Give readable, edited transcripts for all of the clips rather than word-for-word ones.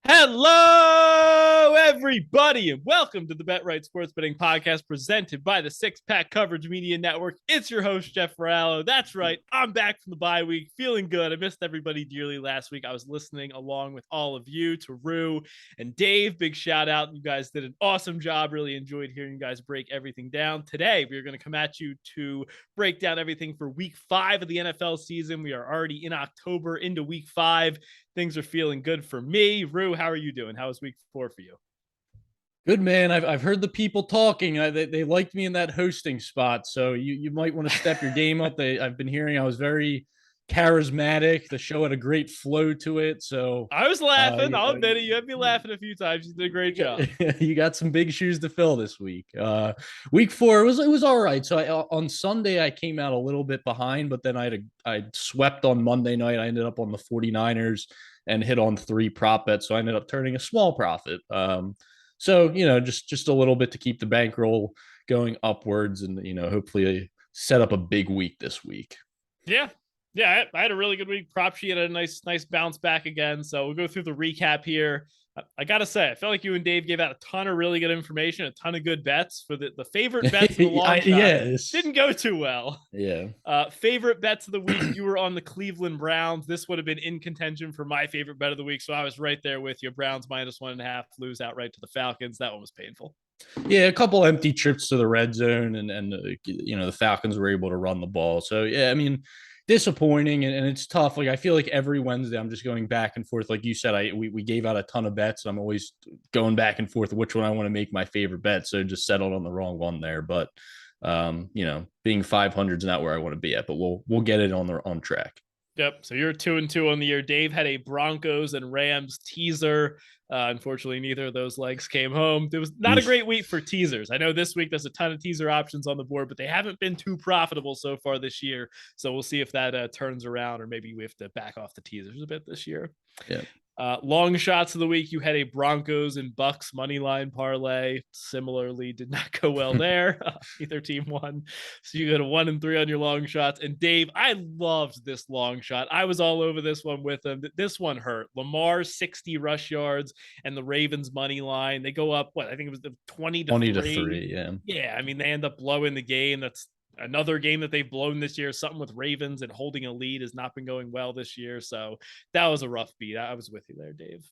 Hello, everybody, and welcome to the Bet Right Sports Betting Podcast presented by the Six Pack Coverage Media Network. It's your host, Jeff Farallo. That's right, I'm back from the bye week, feeling good. I missed everybody dearly last week. I was listening along with all of you, to Rue and Dave. Big shout out. You guys did an awesome job. Really enjoyed hearing you guys break everything down. Today, we're going to come at you to break down everything for week 5 of the NFL season. We are already in October into week 5. Things are feeling good for me. Rue, how are you doing? How was week 4 for you? Good, man. I've heard the people talking. They liked me in that hosting spot, so you might want to step your game up. I've been hearing I was very charismatic. The show had a great flow to it. So I was laughing. you, I'll know, admit it. You had me laughing a few times. You did a great you, job. got, you got some big shoes to fill this week. Week 4 it was all right. So on Sunday I came out a little bit behind, but then I swept on Monday night. I ended up on the 49ers and hit on 3 prop bets, so I ended up turning a small profit. So just a little bit to keep the bankroll going upwards, and hopefully set up a big week this week. Yeah. Yeah, I had a really good week. Prop sheet had a nice bounce back again. So we'll go through the recap here. I got to say, I felt like you and Dave gave out a ton of really good information, a ton of good bets for the favorite bets in the long shot. Yes. Didn't go too well. Yeah. Favorite bets of the week, you were on the Cleveland Browns. This would have been in contention for my favorite bet of the week. So I was right there with you. Browns -1.5, lose outright to the Falcons. That one was painful. Yeah, a couple empty trips to the red zone, and the Falcons were able to run the ball. So yeah, I mean, disappointing, and it's tough. Like, I feel like every Wednesday I'm just going back and forth. Like you said, we gave out a ton of bets. I'm always going back and forth which one I want to make my favorite bet. So just settled on the wrong one there. But being 500 is not where I want to be at. But we'll get it on track. Yep. So you're 2-2 on the year. Dave had a Broncos and Rams teaser. Unfortunately, neither of those legs came home. It was not a great week for teasers. I know this week there's a ton of teaser options on the board, but they haven't been too profitable so far this year. So we'll see if that turns around, or maybe we have to back off the teasers a bit this year. Yeah. Long shots of the week, you had a Broncos and Bucks money line parlay. Similarly, did not go well there. Either team won. So you got a 1-3 on your long shots. And Dave, I loved this long shot. I was all over this one with him. This one hurt. Lamar 60 rush yards and the Ravens money line. They go up, what? I think it was the 20 to 3. Yeah. Yeah. I mean, they end up blowing the game. That's another game that they've blown this year. Something with Ravens and holding a lead has not been going well this year. So that was a rough beat. I was with you there, Dave.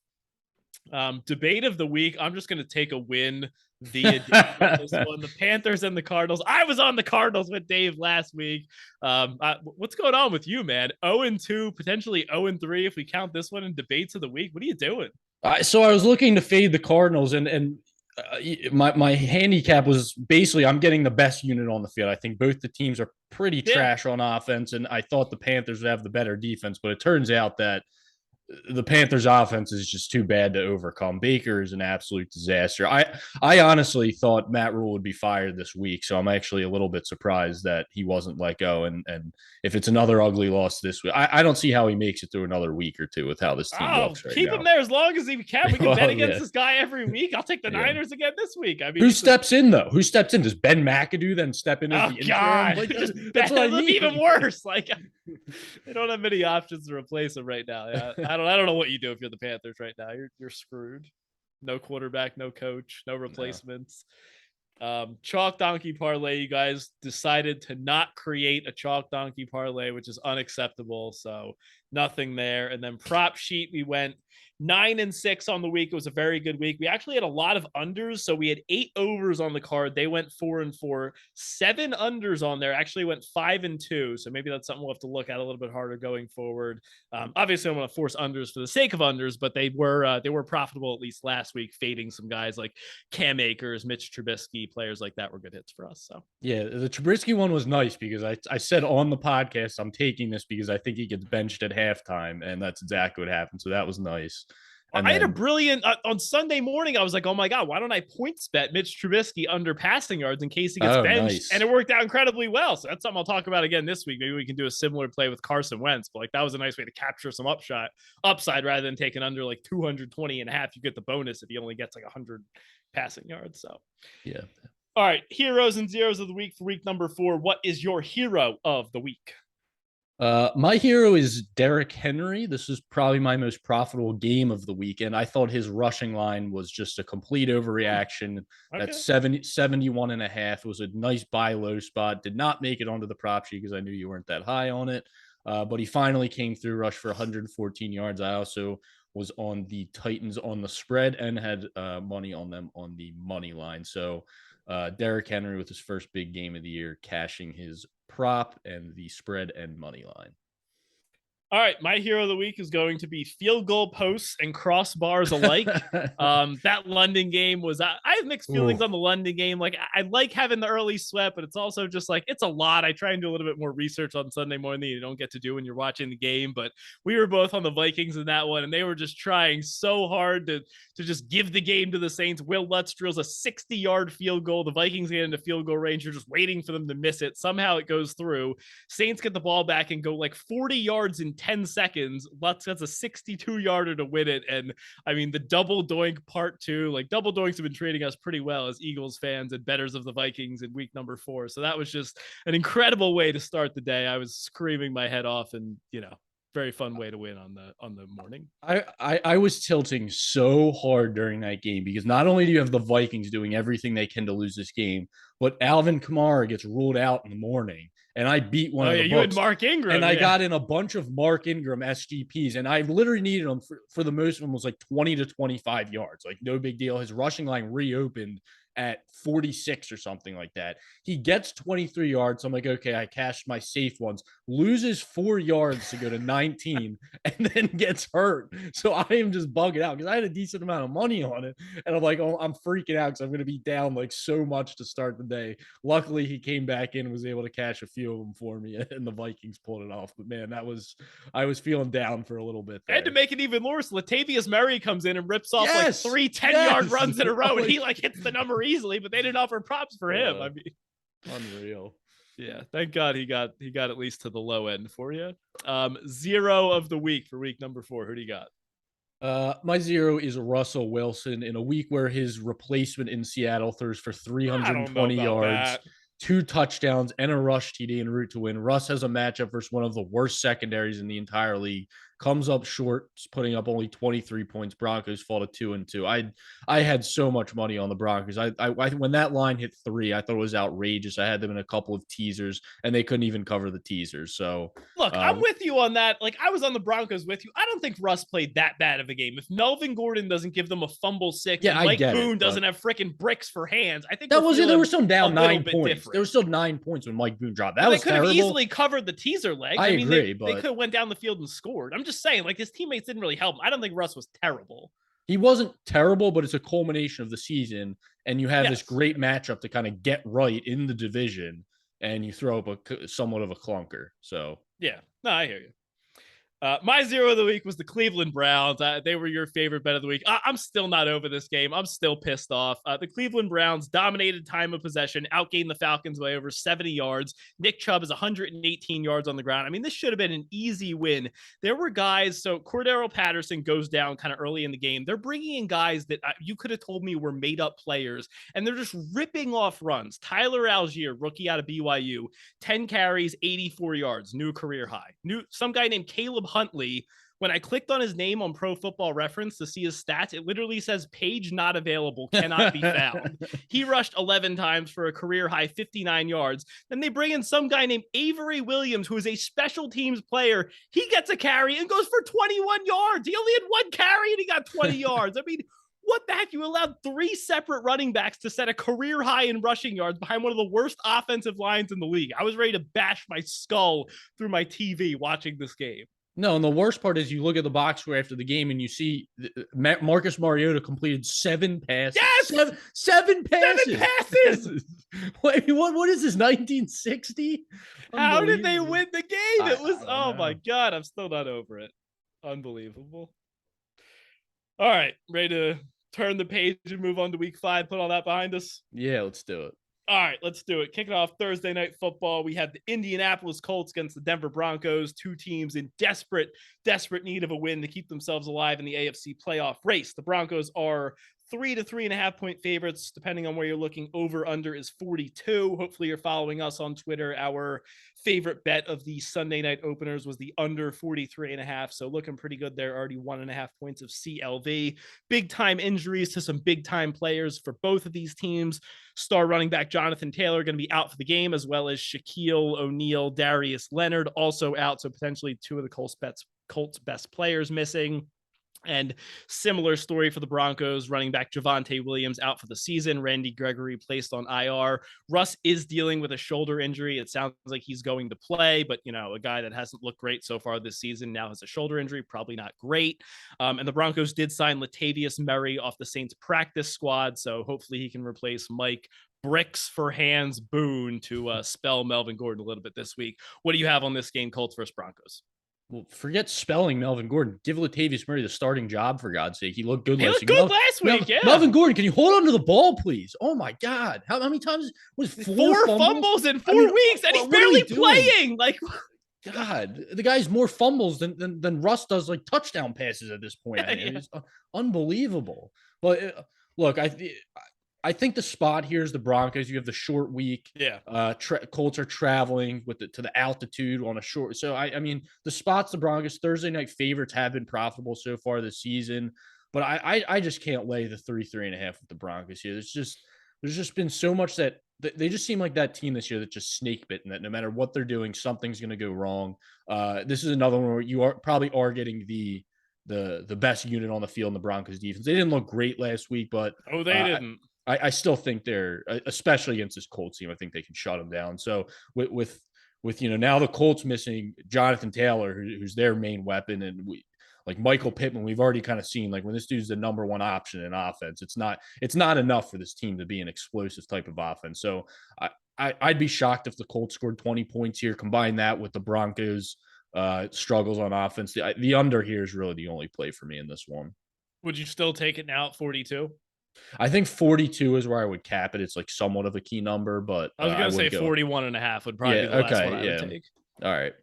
Debate of the week. I'm just going to take a win via this one. The Panthers and the Cardinals. I was on the Cardinals with Dave last week. What's going on with you, man? 0-2, potentially 0-3 if we count this one in debates of the week. What are you doing? So I was looking to fade the Cardinals, and my handicap was basically I'm getting the best unit on the field. I think both the teams are pretty trash on offense, and I thought the Panthers would have the better defense, but it turns out that the Panthers offense is just too bad to overcome. Baker is an absolute disaster. I honestly thought Matt Rule would be fired this week, so I'm actually a little bit surprised that he wasn't let go. And if it's another ugly loss this week, I don't see how he makes it through another week or two with how this team looks right keep now. Him there as long as he can. We can bet against this guy every week. I'll take the Niners again this week. I mean, who steps in though? Who steps in? Does Ben McAdoo then step in as the interim? Like, that's what I mean. Even worse. Like, they don't have many options to replace him right now. Yeah, I don't know what you do if you're the Panthers right now. You're screwed. No quarterback, no coach, no replacements. No. Chalk donkey parlay. You guys decided to not create a chalk donkey parlay, which is unacceptable. So nothing there. And then prop sheet, we went 9-6 on the week. It was a very good week. We actually had a lot of unders. So we had 8 overs on the card. They went 4-4, 7 unders on there. Actually went 5-2. So maybe that's something we'll have to look at a little bit harder going forward. Obviously, I want to force unders for the sake of unders, but they were profitable at least last week, fading some guys like Cam Akers, Mitch Trubisky, players like that were good hits for us. So yeah, the Trubisky one was nice because I said on the podcast I'm taking this because I think he gets benched at halftime, and that's exactly what happened. So that was nice. And I had a brilliant on Sunday morning. I was like, oh my God, why don't I points bet Mitch Trubisky under passing yards in case he gets benched? Nice. And it worked out incredibly well. So that's something I'll talk about again this week. Maybe we can do a similar play with Carson Wentz. But like, that was a nice way to capture some upside rather than taking under like 220.5. You get the bonus if he only gets like 100 passing yards. So yeah. All right, heroes and zeros of the week for week number 4. What is your hero of the week? My hero is Derrick Henry. This is probably my most profitable game of the weekend. I thought his rushing line was just a complete overreaction. Okay. That's 71 and a half. It was a nice buy low spot. Did not make it onto the prop sheet because I knew you weren't that high on it. But he finally came through, rushed for 114 yards. I also was on the Titans on the spread and had money on them on the money line. So Derrick Henry with his first big game of the year, cashing his prop and the spread and money line. All right, my hero of the week is going to be field goal posts and crossbars alike. That London game was, I have mixed feelings on the London game. Like, I like having the early sweat, but it's also just like, it's a lot. I try and do a little bit more research on Sunday morning that you don't get to do when you're watching the game. But we were both on the Vikings in that one, and they were just trying so hard to just give the game to the Saints. Will Lutz drills a 60-yard field goal. The Vikings get into field goal range. You're just waiting for them to miss it. Somehow it goes through. Saints get the ball back and go like 40 yards in 10 seconds. Lutz gets a 62-yarder to win it. And I mean, the double doink part 2, like double doinks have been treating us pretty well as Eagles fans and bettors of the Vikings in week number 4. So that was just an incredible way to start the day. I was screaming my head off, and very fun way to win on the morning. I was tilting so hard during that game because not only do you have the Vikings doing everything they can to lose this game, but Alvin Kamara gets ruled out in the morning. And I beat one of the books. You had Mark Ingram. And I got in a bunch of Mark Ingram SGPs. And I literally needed him for the most of them was like 20 to 25 yards. Like, no big deal. His rushing line reopened at 46 or something like that. He gets 23 yards. So I'm like, okay, I cashed my safe ones, loses 4 yards to go to 19, and then gets hurt. So I am just bugging out because I had a decent amount of money on it. And I'm like, oh, I'm freaking out because I'm going to be down like so much to start the day. Luckily, he came back in and was able to cash a few of them for me, and the Vikings pulled it off. But man, I was feeling down for a little bit there. And to make it even worse, Latavius Murray comes in and rips off like 3 10-yard runs in a row, and he like hits the number easily, but they didn't offer props for him. I mean, unreal. Yeah, thank God he got at least to the low end for you. Zero of the week for week number 4. Who do you got? My zero is Russell Wilson in a week where his replacement in Seattle throws for 320 yards. That. 2 touchdowns and a rush TD en route to win. Russ has a matchup versus one of the worst secondaries in the entire league. Comes up short, putting up only 23 points. Broncos fall to 2-2. I had so much money on the Broncos. I when that line hit 3, I thought it was outrageous. I had them in a couple of teasers, and they couldn't even cover the teasers. So look, I'm with you on that. Like, I was on the Broncos with you. I don't think Russ played that bad of a game. If Melvin Gordon doesn't give them a fumble 6, and Mike Boone doesn't have freaking bricks for hands, I think that was it. They were still down 9 points. Different. There was still 9 points when Mike Boone dropped. That was they could terrible. have easily covered the teaser leg. I mean, agree, they could have went down the field and scored. I'm just saying, like, his teammates didn't really help him. I don't think Russ was terrible. He wasn't terrible, but it's a culmination of the season, and you have this great matchup to kind of get right in the division, and you throw up somewhat of a clunker. So yeah, no, I hear you. My zero of the week was the Cleveland Browns. They were your favorite bet of the week. I'm still not over this game. I'm still pissed off. The Cleveland Browns dominated time of possession, outgained the Falcons by over 70 yards. Nick Chubb is 118 yards on the ground. I mean, this should have been an easy win. There were guys, so Cordero Patterson goes down kind of early in the game. They're bringing in guys that you could have told me were made-up players, and they're just ripping off runs. Tyler Algier, rookie out of BYU, 10 carries, 84 yards, new career high. Some guy named Caleb Huntley, when I clicked on his name on Pro Football Reference to see his stats, it literally says page not available, cannot be found. He rushed 11 times for a career high 59 yards. Then they bring in some guy named Avery Williams, who is a special teams player. He gets a carry and goes for 21 yards. He only had 1 carry and he got 20 yards. I mean, what the heck? You allowed 3 separate running backs to set a career high in rushing yards behind one of the worst offensive lines in the league. I was ready to bash my skull through my TV watching this game. No, and the worst part is you look at the box score after the game and you see Marcus Mariota completed 7 passes. Yes! 7 passes. 7 passes! Wait, what is this, 1960? How did they win the game? It was, oh my God, I'm still not over it. Unbelievable. All right, ready to turn the page and move on to week 5, put all that behind us? Yeah, let's do it. All right, let's do it. Kicking off Thursday Night Football, we have the Indianapolis Colts against the Denver Broncos, 2 teams in desperate desperate need of a win to keep themselves alive in the AFC playoff race. The Broncos are 3 to 3.5 point favorites, depending on where you're looking. Over under is 42. Hopefully you're following us on Twitter. Our favorite bet of the Sunday night openers was the under 43.5. So looking pretty good there. Already 1.5 points of CLV. Big time injuries to some big time players for both of these teams. Star running back Jonathan Taylor going to be out for the game, as well as Shaquille O'Neal, Darius Leonard also out. So potentially two of the Colts best players missing. And similar story for the Broncos, running back Javonte Williams out for the season. Randy Gregory placed on IR. Russ is dealing with a shoulder injury. It sounds like he's going to play, but a guy that hasn't looked great so far this season now has a shoulder injury, probably not great. And the Broncos did sign Latavius Murray off the Saints practice squad, so hopefully he can replace Mike Bricks for Hands Boone to spell Melvin Gordon a little bit this week. What do you have on this game, Colts versus Broncos? Well, forget spelling Melvin Gordon. Give Latavius Murray the starting job, for God's sake. He looked good last week. Last week, yeah. Melvin Gordon, can you hold on to the ball, please? Oh, my God. How many times was four fumbles in 4 weeks, and he's barely playing? Like, God, the guy's more fumbles than Russ does, like, touchdown passes at this point. I mean, it's unbelievable. But, look, I think the spot here is the Broncos. You have the short week. Yeah. Colts are traveling to the altitude on a short. So I mean, the spots the Broncos Thursday night favorites have been profitable so far this season, but I just can't lay the 3.5 with the Broncos here. There's just been so much that they just seem like that team this year that just snake bitten, that no matter what they're doing, something's going to go wrong. This is another one where you are getting the best unit on the field in the Broncos defense. They didn't look great last week, but they didn't. I still think they're, especially against this Colts team, I think they can shut them down. So with now the Colts missing Jonathan Taylor, who's their main weapon, and like Michael Pittman, we've already kind of seen, like, when this dude's the number one option in offense, it's not enough for this team to be an explosive type of offense. So I'd be shocked if the Colts scored 20 points here. Combine that with the Broncos struggles on offense. The under here is really the only play for me in this one. Would you still take it now at 42? I think 42 is where I would cap it. It's like somewhat of a key number, but I was going to say 41.5 would probably be the last one I would take. All right.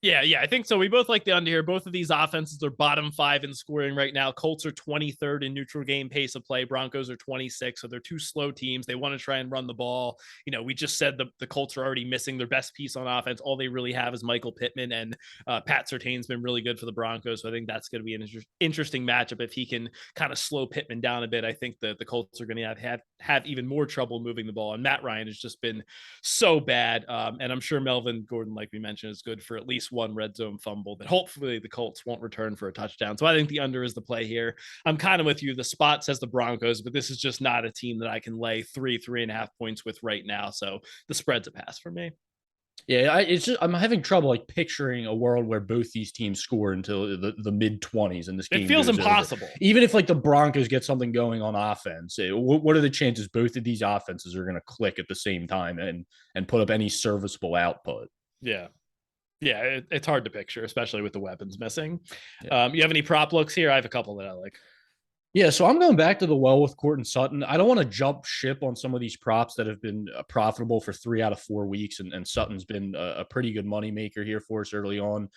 Yeah, I think so. We both like the under here. Both of these offenses are bottom 5 in scoring right now. Colts are 23rd in neutral game pace of play. Broncos are 26th, so they're two slow teams. They want to try and run the ball. We just said the Colts are already missing their best piece on offense. All they really have is Michael Pittman, and Pat Surtain's been really good for the Broncos, so I think that's going to be an interesting matchup. If he can kind of slow Pittman down a bit, I think the Colts are going to have even more trouble moving the ball, and Matt Ryan has just been so bad, and I'm sure Melvin Gordon, like we mentioned, is good for at least one red zone fumble that hopefully the Colts won't return for a touchdown. So I think the under is the play here. I'm kind of with you. The spot says the Broncos, but this is just not a team that I can lay 3.5 points with right now. So the spread's a pass for me. Yeah, I'm having trouble like picturing a world where both these teams score until the mid 20s and this game. It feels impossible. Over. Even if like the Broncos get something going on offense, what are the chances both of these offenses are going to click at the same time and put up any serviceable output? Yeah. Yeah, it's hard to picture, especially with the weapons missing. Yeah. You have any prop looks here? I have a couple that I like. Yeah, so I'm going back to the well with Courtland Sutton. I don't want to jump ship on some of these props that have been profitable for 3 out of 4 weeks, and Sutton's been a pretty good money maker here for us early on.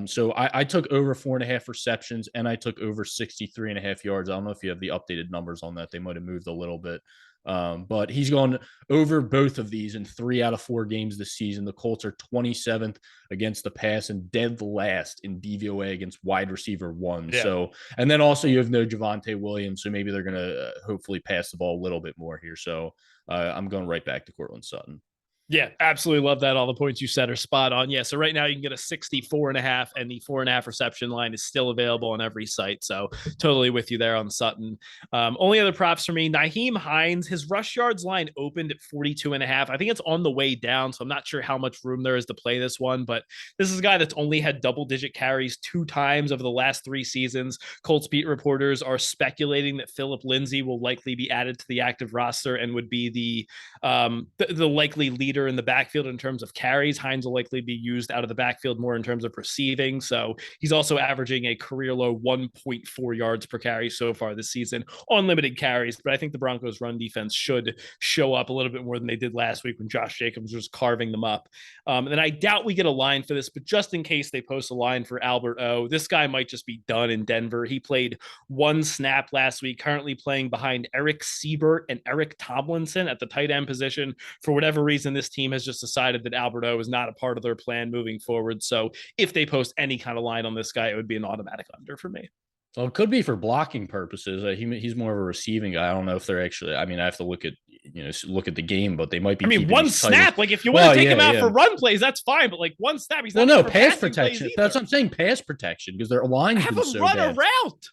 So I took over 4.5 receptions, and I took over 63.5 yards. I don't know if you have the updated numbers on that. They might have moved a little bit. But he's gone over both of these in 3 out of 4 games this season. The Colts are 27th against the pass and dead last in DVOA against wide receiver 1. Yeah. So, and then also you have no Javonte Williams, so maybe they're going to hopefully pass the ball a little bit more here. So I'm going right back to Courtland Sutton. Yeah, absolutely love that. All the points you said are spot on. Yeah, so right now you can get a 64.5, and the 4.5 reception line is still available on every site. So totally with you there on Sutton. Only other props for me, Nyheim Hines, his rush yards line opened at 42.5. I think it's on the way down, so I'm not sure how much room there is to play this one, but this is a guy that's only had double-digit carries 2 times over the last 3 seasons. Colts beat reporters are speculating that Phillip Lindsay will likely be added to the active roster and would be the likely leader leader in the backfield in terms of carries. Hines will likely be used out of the backfield more in terms of receiving. So he's also averaging a career low 1.4 yards per carry so far this season on limited carries. But I think the Broncos run defense should show up a little bit more than they did last week when Josh Jacobs was carving them up. And then I doubt we get a line for this, but just in case they post a line for Albert O, this guy might just be done in Denver. He played one snap last week, currently playing behind Eric Siebert and Eric Tomlinson at the tight end position. For whatever reason, this team has just decided that Albert O is not a part of their plan moving forward. So if they post any kind of line on this guy, it would be an automatic under for me. Well, it could be for blocking purposes. He's more of a receiving guy. I don't know if they're actually. I mean, I have to look at the game, but they might be. I mean, one snap. Like if you want to take him out for run plays, that's fine. But like one snap, he's not. No, pass protection. That's what I'm saying. Pass protection because their line's have been him so run bad. a route.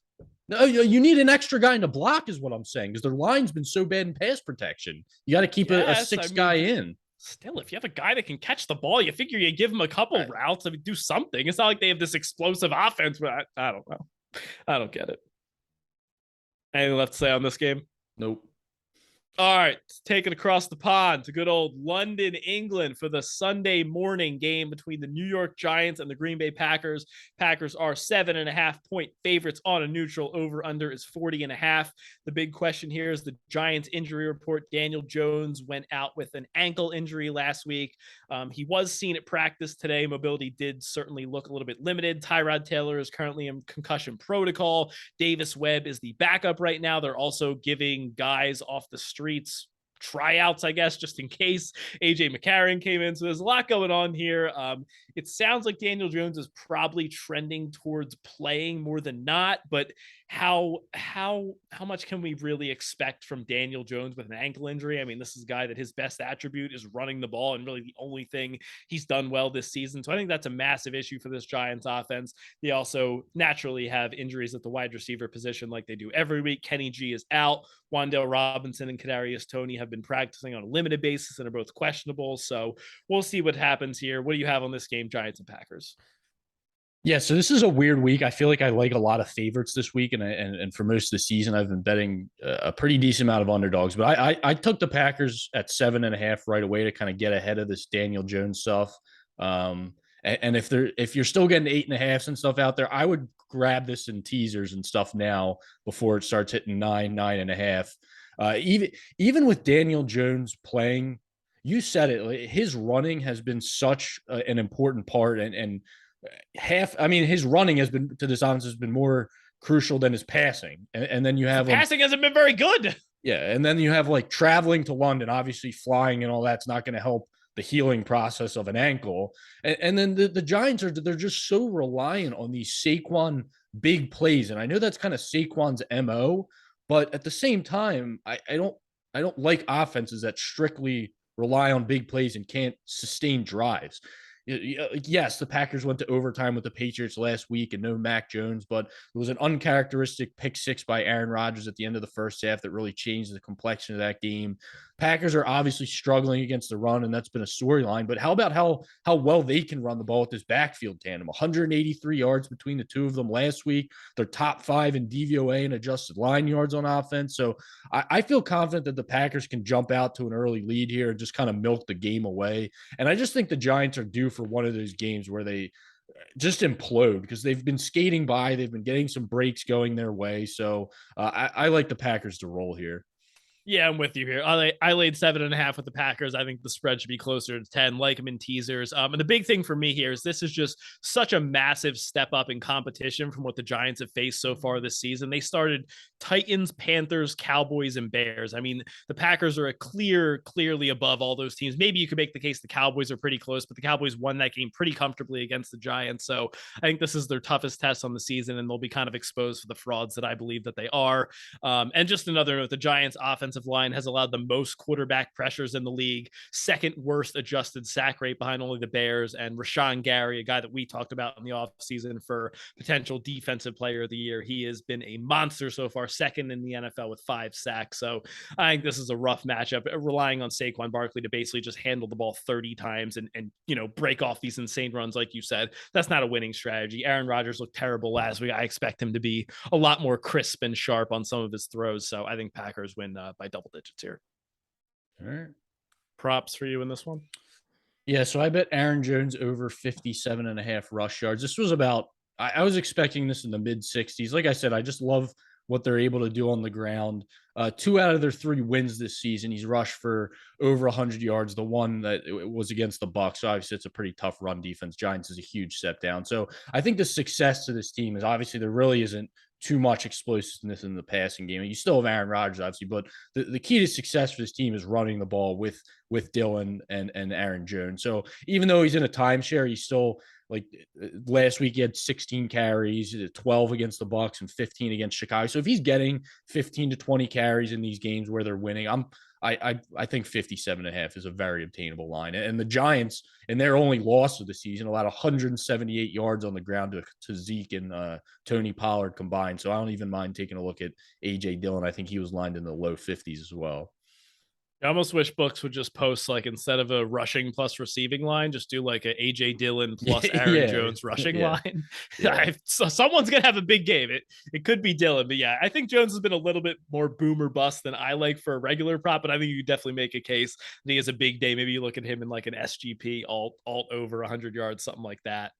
No, you need an extra guy to block, is what I'm saying, because their line's been so bad in pass protection. You got to keep a sixth guy in. Still, if you have a guy that can catch the ball, you figure you give him a couple routes. I mean, do something. It's not like they have this explosive offense, but I don't know. I don't get it. Anything left to say on this game? Nope. All right, take it across the pond to good old London, England for the Sunday morning game between the New York Giants and the Green Bay Packers. Packers are 7.5-point favorites on a neutral. Over under is 40.5. The big question here is the Giants injury report. Daniel Jones went out with an ankle injury last week. He was seen at practice today. Mobility did certainly look a little bit limited. Tyrod Taylor is currently in concussion protocol. Davis Webb is the backup right now. They're also giving guys off the streets tryouts, I guess, just in case. AJ McCarron came in. So there's a lot going on here. It sounds like Daniel Jones is probably trending towards playing more than not, but how much can we really expect from Daniel Jones with an ankle injury? I mean, this is a guy that his best attribute is running the ball and really the only thing he's done well this season. So I think that's a massive issue for this Giants offense. They also naturally have injuries at the wide receiver position like they do every week. Kenny G is out. Wan'Dale Robinson and Kadarius Toney have been practicing on a limited basis and are both questionable. So we'll see what happens here. What do you have on this game, Giants and Packers? Yeah, so this is a weird week. I feel like I like a lot of favorites this week, and for most of the season, I've been betting a pretty decent amount of underdogs. But I took the Packers at 7.5 right away to kind of get ahead of this Daniel Jones stuff. And if you're still getting 8.5 and stuff out there, I would grab this in teasers and stuff now before it starts hitting 9.5. Even with Daniel Jones playing, you said it. His running has been such an important part, and his running has been, to this offense, has been more crucial than his passing. And then you have passing hasn't been very good. Yeah. And then you have like traveling to London, obviously flying and all that's not going to help the healing process of an ankle. And then the Giants they're just so reliant on these Saquon big plays. And I know that's kind of Saquon's MO, but at the same time, I don't like offenses that strictly rely on big plays and can't sustain drives. Yes, the Packers went to overtime with the Patriots last week and no Mac Jones, but it was an uncharacteristic pick six by Aaron Rodgers at the end of the first half that really changed the complexion of that game. Packers are obviously struggling against the run, and that's been a storyline. But how about how well they can run the ball with this backfield tandem? 183 yards between the two of them last week. They're top 5 in DVOA and adjusted line yards on offense. So I feel confident that the Packers can jump out to an early lead here and just kind of milk the game away. And I just think the Giants are due for one of those games where they just implode because they've been skating by. They've been getting some breaks going their way. So I like the Packers to roll here. Yeah, I'm with you here. I laid 7.5 with the Packers. I think the spread should be closer to 10, like them in teasers. And the big thing for me here is this is just such a massive step up in competition from what the Giants have faced so far this season. They started Titans, Panthers, Cowboys, and Bears. I mean, the Packers are clearly above all those teams. Maybe you could make the case the Cowboys are pretty close, but the Cowboys won that game pretty comfortably against the Giants. So I think this is their toughest test on the season, and they'll be kind of exposed for the frauds that I believe that they are. And just another note, the Giants offensive line has allowed the most quarterback pressures in the league, second worst adjusted sack rate behind only the Bears, and Rashawn Gary, a guy that we talked about in the offseason for potential defensive player of the year. He has been a monster so far, second in the NFL with 5 sacks. So I think this is a rough matchup, relying on Saquon Barkley to basically just handle the ball 30 times and break off these insane runs. Like you said, that's not a winning strategy. Aaron Rodgers looked terrible last week. I expect him to be a lot more crisp and sharp on some of his throws. So I think Packers win by double digits here. All right. props for you in this one? Yeah, so I bet Aaron Jones over 57.5 rush yards. This was about, I was expecting this in the mid 60s. Like I said, I just love what they're able to do on the ground. 2 out of their 3 wins this season, he's rushed for over 100 yards. The one that was against the Bucs, so obviously it's a pretty tough run defense. Giants is a huge step down. So I think the success to this team is obviously there really isn't too much explosiveness in the passing game. You still have Aaron Rodgers, obviously, but the key to success for this team is running the ball with Dillon and Aaron Jones. So even though he's in a timeshare, he's still like last week he had 16 carries, 12 against the Bucs and 15 against Chicago. So if he's getting 15 to 20 carries in these games where they're winning, I think 57.5 is a very obtainable line. And the Giants, in their only loss of the season, allowed 178 yards on the ground to Zeke and Tony Pollard combined. So I don't even mind taking a look at A.J. Dillon. I think he was lined in the low 50s as well. I almost wish books would just post, like, instead of a rushing plus receiving line, just do like a AJ Dillon plus Aaron Jones rushing line. So someone's gonna have a big game. It could be Dillon, but yeah, I think Jones has been a little bit more boom or bust than I like for a regular prop. But I think you could definitely make a case that he has a big day. Maybe you look at him in like an SGP alt over 100 yards, something like that.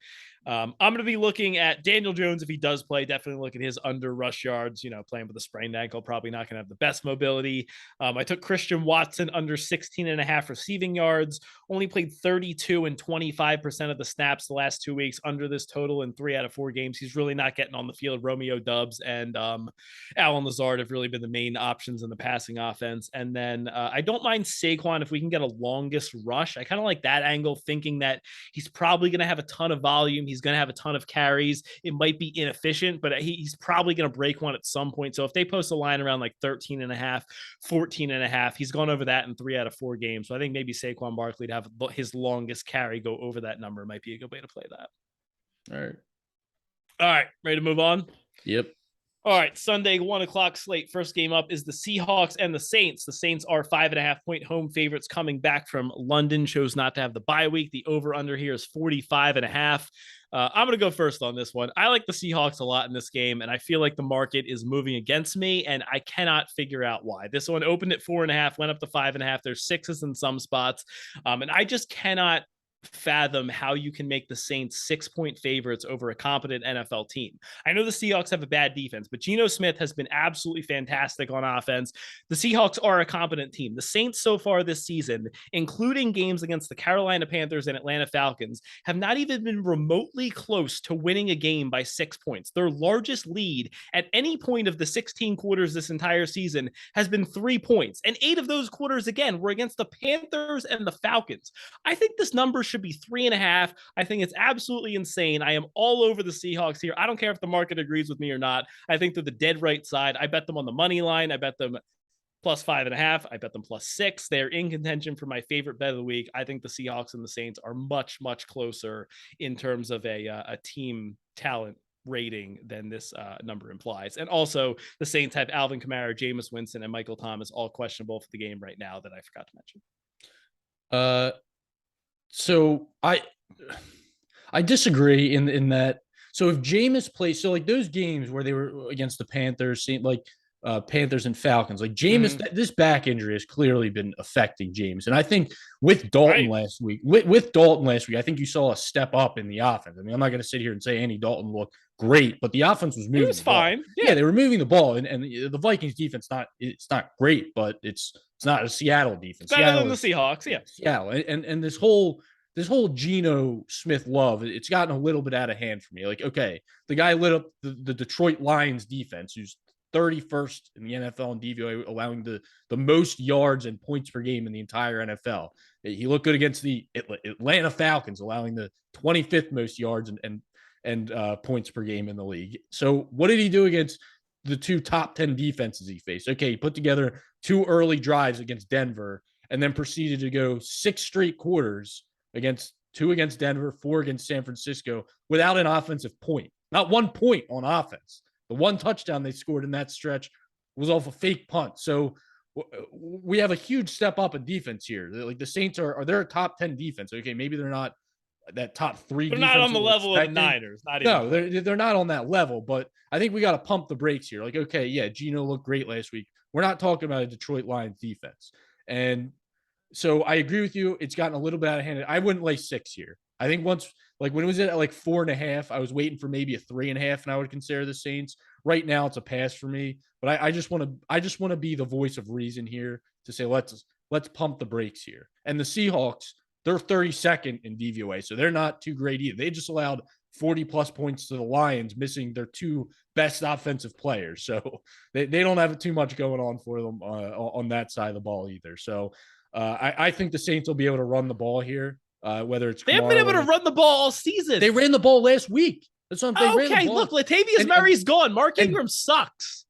I'm going to be looking at Daniel Jones if he does play. Definitely look at his under rush yards. Playing with a sprained ankle, probably not going to have the best mobility. I took Christian Watson under 16.5 receiving yards. Only played 32 and 25% of the snaps the last 2 weeks under this total in 3 out of 4 games. He's really not getting on the field. Romeo Doubs and Allen Lazard have really been the main options in the passing offense. And then I don't mind Saquon if we can get a longest rush. I kind of like that angle, thinking that he's probably going to have a ton of volume. He's going to have a ton of carries. It might be inefficient, but he's probably going to break one at some point. So if they post a line around like 13.5, 14.5, he's gone over that in 3 out of 4 games. So I think maybe Saquon Barkley to have his longest carry go over that number might be a good way to play that. All right. Ready to move on? Yep. All right, Sunday, 1:00 slate. First game up is the Seahawks and the Saints. The Saints are 5.5-point home favorites coming back from London. Chose not to have the bye week. The over-under here is 45.5. I'm going to go first on this one. I like the Seahawks a lot in this game, and I feel like the market is moving against me, and I cannot figure out why. This one opened at 4.5, went up to 5.5. There's 6s in some spots, and I just cannot fathom how you can make the Saints 6-point favorites over a competent NFL team. I know the Seahawks have a bad defense, but Geno Smith has been absolutely fantastic on offense. The Seahawks are a competent team. The Saints so far this season, including games against the Carolina Panthers and Atlanta Falcons, have not even been remotely close to winning a game by 6 points. Their largest lead at any point of the 16 quarters this entire season has been 3 points. And 8 of those quarters, again, were against the Panthers and the Falcons. I think this number should be 3.5. I think it's absolutely insane. I am all over the Seahawks here. I don't care if the market agrees with me or not. I think they're the dead right side. I bet them on the money line. I bet them plus 5.5. I bet them plus 6. They're in contention for my favorite bet of the week. I think the Seahawks and the Saints are much, much closer in terms of a team talent rating than this number implies. And also the Saints have Alvin Kamara, Jameis Winston, and Michael Thomas all questionable for the game right now that I forgot to mention. So I disagree in that. So if Jameis plays, so like those games where they were against the Panthers, like Panthers and Falcons, like Jameis, this back injury has clearly been affecting Jameis. And I think with Dalton last week, with Dalton last week, I think you saw a step up in the offense. I mean, I'm not going to sit here and say Andy Dalton looked great, but the offense was moving. It was fine. Yeah, they were moving the ball, and the Vikings defense it's not great, but it's not a Seattle defense. Better than the Seahawks, yeah. Seattle, and this whole Geno Smith love, it's gotten a little bit out of hand for me. Like, okay, the guy lit up the Detroit Lions defense, who's 31st in the NFL in DVOA, allowing the most yards and points per game in the entire NFL. He looked good against the Atlanta Falcons, allowing the 25th most yards and points per game in the league. So what did he do against the 2 top 10 defenses he faced? Okay, he put together 2 early drives against Denver and then proceeded to go 6 straight quarters against 2 against Denver, 4 against San Francisco without an offensive point. Not 1 point on offense. The 1 touchdown they scored in that stretch was off a fake punt. So we have a huge step up in defense here. Like the Saints they're a top 10 defense. Okay, maybe they're not that top 3. They're not on the level of the Niners. No, they're not on that level. But I think we got to pump the brakes here. Like, okay, yeah, Geno looked great last week. We're not talking about a Detroit Lions defense. And So I agree with you. It's gotten a little bit out of hand. I wouldn't lay 6 here. I think once, like when it was at like 4.5, I was waiting for maybe a 3.5, and I would consider the Saints. Right now, it's a pass for me. But I just want to be the voice of reason here to say let's pump the brakes here. And the Seahawks, they're 32nd in DVOA, so they're not too great either. They just allowed 40 plus points to the Lions, missing their 2 best offensive players. So they don't have too much going on for them on that side of the ball either. So I think the Saints will be able to run the ball here, whether it's They haven't been able to run the ball all season. They ran the ball last week. That's what I'm saying. Okay, look, Latavius Murray's gone. Mark Ingram sucks.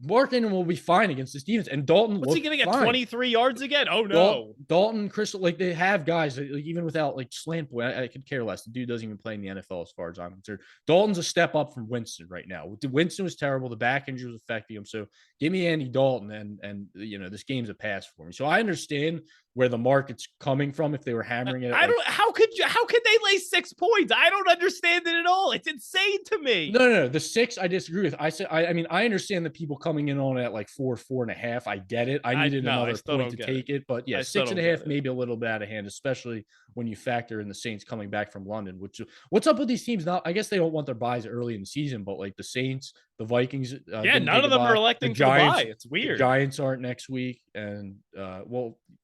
Mark Ingram will be fine against this defense. And Dalton, what's he going to get? 23 yards again? Oh no. Dalton, Crystal, like they have guys that, like, even without like slant boy, I could care less. The dude doesn't even play in the NFL as far as I'm concerned. Dalton's a step up from Winston right now. Winston was terrible. The back injury was affecting him. So give me Andy Dalton, and this game's a pass for me. So I understand where the market's coming from if they were hammering it. How could they lay 6 points? I don't understand it at all. It's insane to me. No. The 6 I disagree with. I mean, I understand the people coming in on it at like 4.5. I get it. I needed another point to take it. But yeah, 6.5 maybe a little bit out of hand, especially when you factor in the Saints coming back from London. What's up with these teams now? I guess they don't want their buys early in the season, but like the Saints, the Vikings, none of them are electing to buy. It's weird. The Giants aren't next week, and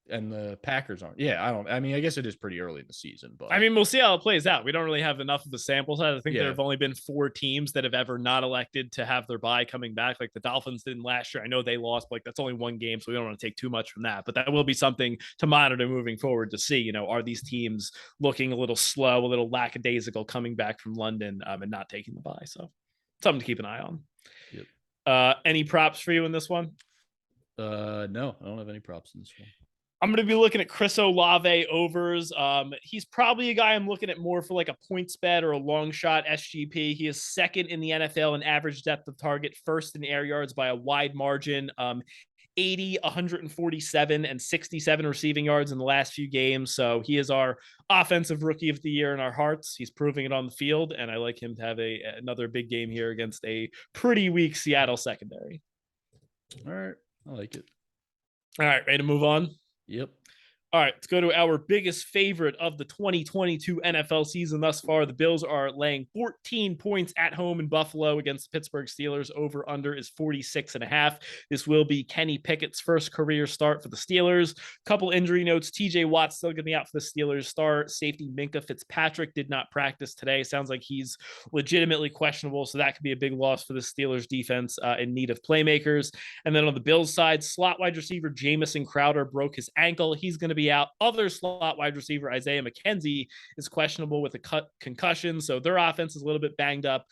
and the Packers aren't. Yeah, I mean, I guess it is pretty early in the season, but I mean, we'll see how it plays out. We don't really have enough of the sample size. I think there have only been 4 teams that have ever not elected to have their bye coming back. Like the Dolphins didn't last year. I know they lost, but like that's only 1 game, so we don't want to take too much from that. But that will be something to monitor moving forward to see, are these teams looking a little slow, a little lackadaisical coming back from London and not taking the bye. So something to keep an eye on. Yep. Any props for you in this one? No, I don't have any props in this one. I'm going to be looking at Chris Olave overs. He's probably a guy I'm looking at more for like a points bet or a long shot SGP. He is 2nd in the NFL in average depth of target, 1st in air yards by a wide margin. 80, 147, and 67 receiving yards in the last few games. So he is our offensive rookie of the year in our hearts. He's proving it on the field, and I like him to have another big game here against a pretty weak Seattle secondary. All right. I like it. All right. Ready to move on? Yep. All right, let's go to our biggest favorite of the 2022 NFL season thus far. The Bills are laying 14 points at home in Buffalo against the Pittsburgh Steelers. Over under is 46.5. This will be Kenny Pickett's first career start for the Steelers. Couple injury notes. TJ Watt's still going to be out for the Steelers start. Safety Minkah Fitzpatrick did not practice today. Sounds like he's legitimately questionable, so that could be a big loss for the Steelers defense in need of playmakers. And then on the Bills side, slot wide receiver Jamison Crowder broke his ankle. He's going to be out. Other slot wide receiver Isaiah McKenzie is questionable with a concussion, so their offense is a little bit banged up.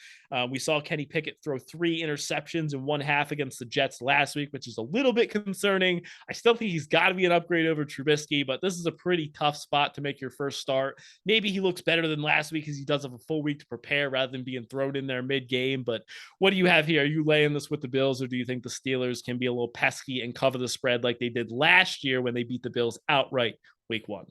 We saw Kenny Pickett throw 3 interceptions in 1/2 against the Jets last week, which is a little bit concerning. I still think he's got to be an upgrade over Trubisky, but this is a pretty tough spot to make your first start. Maybe he looks better than last week because he does have a full week to prepare rather than being thrown in there mid-game. But what do you have here? Are you laying this with the Bills, or do you think the Steelers can be a little pesky and cover the spread like they did last year when they beat the Bills outright week 1?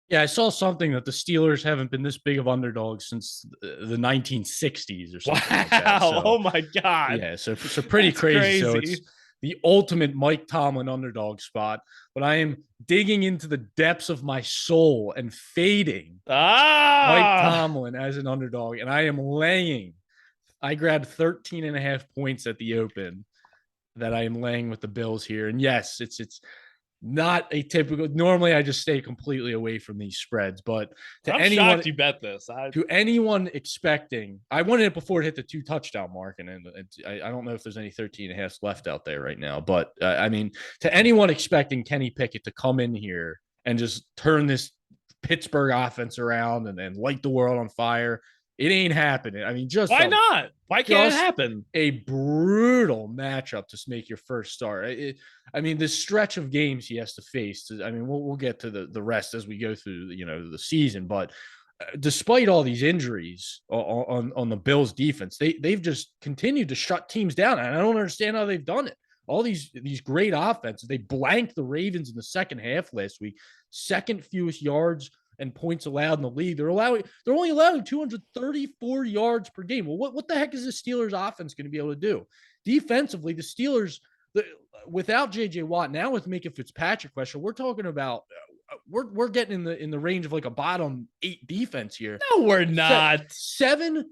Yeah, I saw something that the Steelers haven't been this big of underdogs since the 1960s or something. Wow. Like that. So, oh my God. Yeah. So pretty crazy. So it's the ultimate Mike Tomlin underdog spot, but I am digging into the depths of my soul and fading Mike Tomlin as an underdog. And I am I grabbed 13.5 points at the open that I am laying with the Bills here. And yes, it's not a typical. Normally, I just stay completely away from these spreads. But I'm shocked you bet this. To anyone expecting, I wanted it before it hit the 2 touchdown mark, and I don't know if there's any 13.5 left out there right now. But I mean, to anyone expecting Kenny Pickett to come in here and just turn this Pittsburgh offense around and light the world on fire, it ain't happening. I mean, why not? Why can't it happen? A brutal matchup to make your first start. I mean, this stretch of games he has to face. I mean, we'll get to the rest as we go through, the season. But despite all these injuries on the Bills defense, they've just continued to shut teams down, and I don't understand how they've done it. All these great offenses, they blanked the Ravens in the second half last week. Second fewest yards and points allowed in the league. They're only allowing 234 yards per game. Well, what the heck is the Steelers offense going to be able to do? Defensively, the Steelers without JJ Watt, now with Minka Fitzpatrick question, we're talking about we're getting in the range of like a bottom 8 defense here. No, we're not. 7+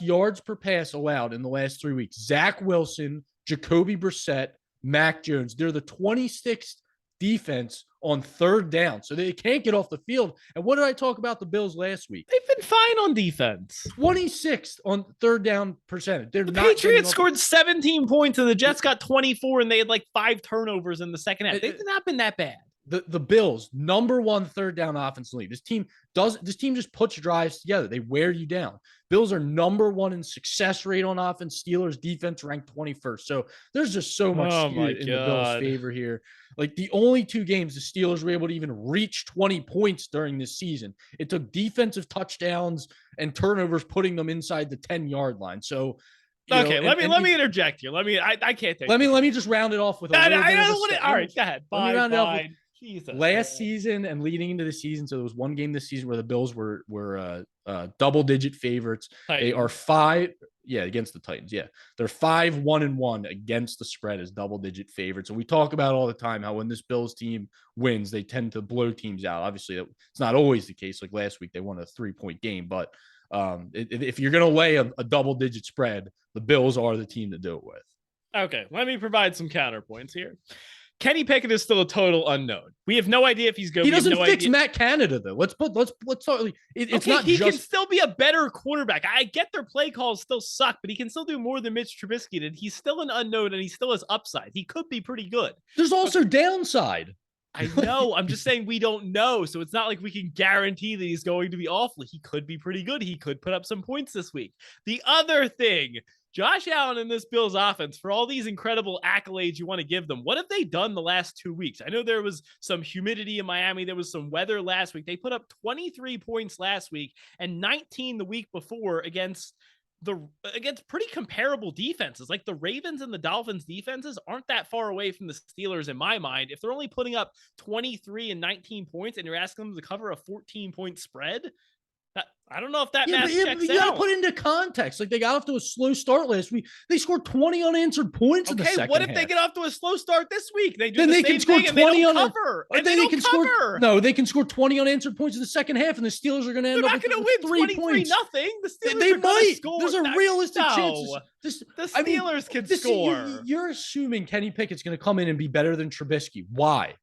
yards per pass allowed in the last 3 weeks. Zach Wilson, Jacoby Brissett, Mac Jones. They're the 26th defense on third down, so they can't get off the field. And what did I talk about the Bills last week? They've been fine on defense. 26th on third down percentage. The Patriots scored 17 points and the Jets got 24, and they had like 5 turnovers in the second half. They've not been that bad. The Bills, number 1 third down offense in the league. This team just puts drives together. They wear you down. Bills are number 1 in success rate on offense. Steelers defense ranked 21st. So there's just so much in the Bills' favor here. Like the only 2 games the Steelers were able to even reach 20 points during this season. It took defensive touchdowns and turnovers putting them inside the 10-yard line. So okay, let me interject here. I can't take. Let me just round it off with. All right, go ahead. Let me round it off with Jesus. Last season and leading into the season, so there was one game this season where the Bills were double-digit favorites. Titans. They are 5, against the Titans. Yeah, they're 5-1-1 against the spread as double-digit favorites. And we talk about all the time how when this Bills team wins, they tend to blow teams out. Obviously, it's not always the case. Like last week, they won a 3-point game, but if you're going to lay a double-digit spread, the Bills are the team to do it with. Okay, let me provide some counterpoints here. Kenny Pickett is still a total unknown. We have no idea if he's good. He doesn't fix Matt Canada though. Let's talk. It's not. He can still be a better quarterback. I get their play calls still suck, but he can still do more than Mitch Trubisky did. He's still an unknown, and he still has upside. He could be pretty good. There's also downside. I know. I'm just saying we don't know. So it's not like we can guarantee that he's going to be awful. He could be pretty good. He could put up some points this week. The other thing, Josh Allen and this Bills offense, for all these incredible accolades you want to give them, what have they done the last 2 weeks? I know there was some humidity in Miami. There was some weather last week. They put up 23 points last week and 19 the week before against pretty comparable defenses. Like the Ravens and the Dolphins defenses aren't that far away from the Steelers in my mind. If they're only putting up 23 and 19 points and you're asking them to cover a 14-point spread, I don't know if that math checks out. You got to put into context. Like they got off to a slow start last week. They scored 20 unanswered points in the second half. What if they get off to a slow start this week? They do they can score 20 on cover. They can score 20 unanswered points in the second half, and the Steelers are going to end up with 3 points. 23-0. The Steelers they might. Score. There's a realistic chance. The Steelers can score. You're assuming Kenny Pickett's going to come in and be better than Trubisky. Why?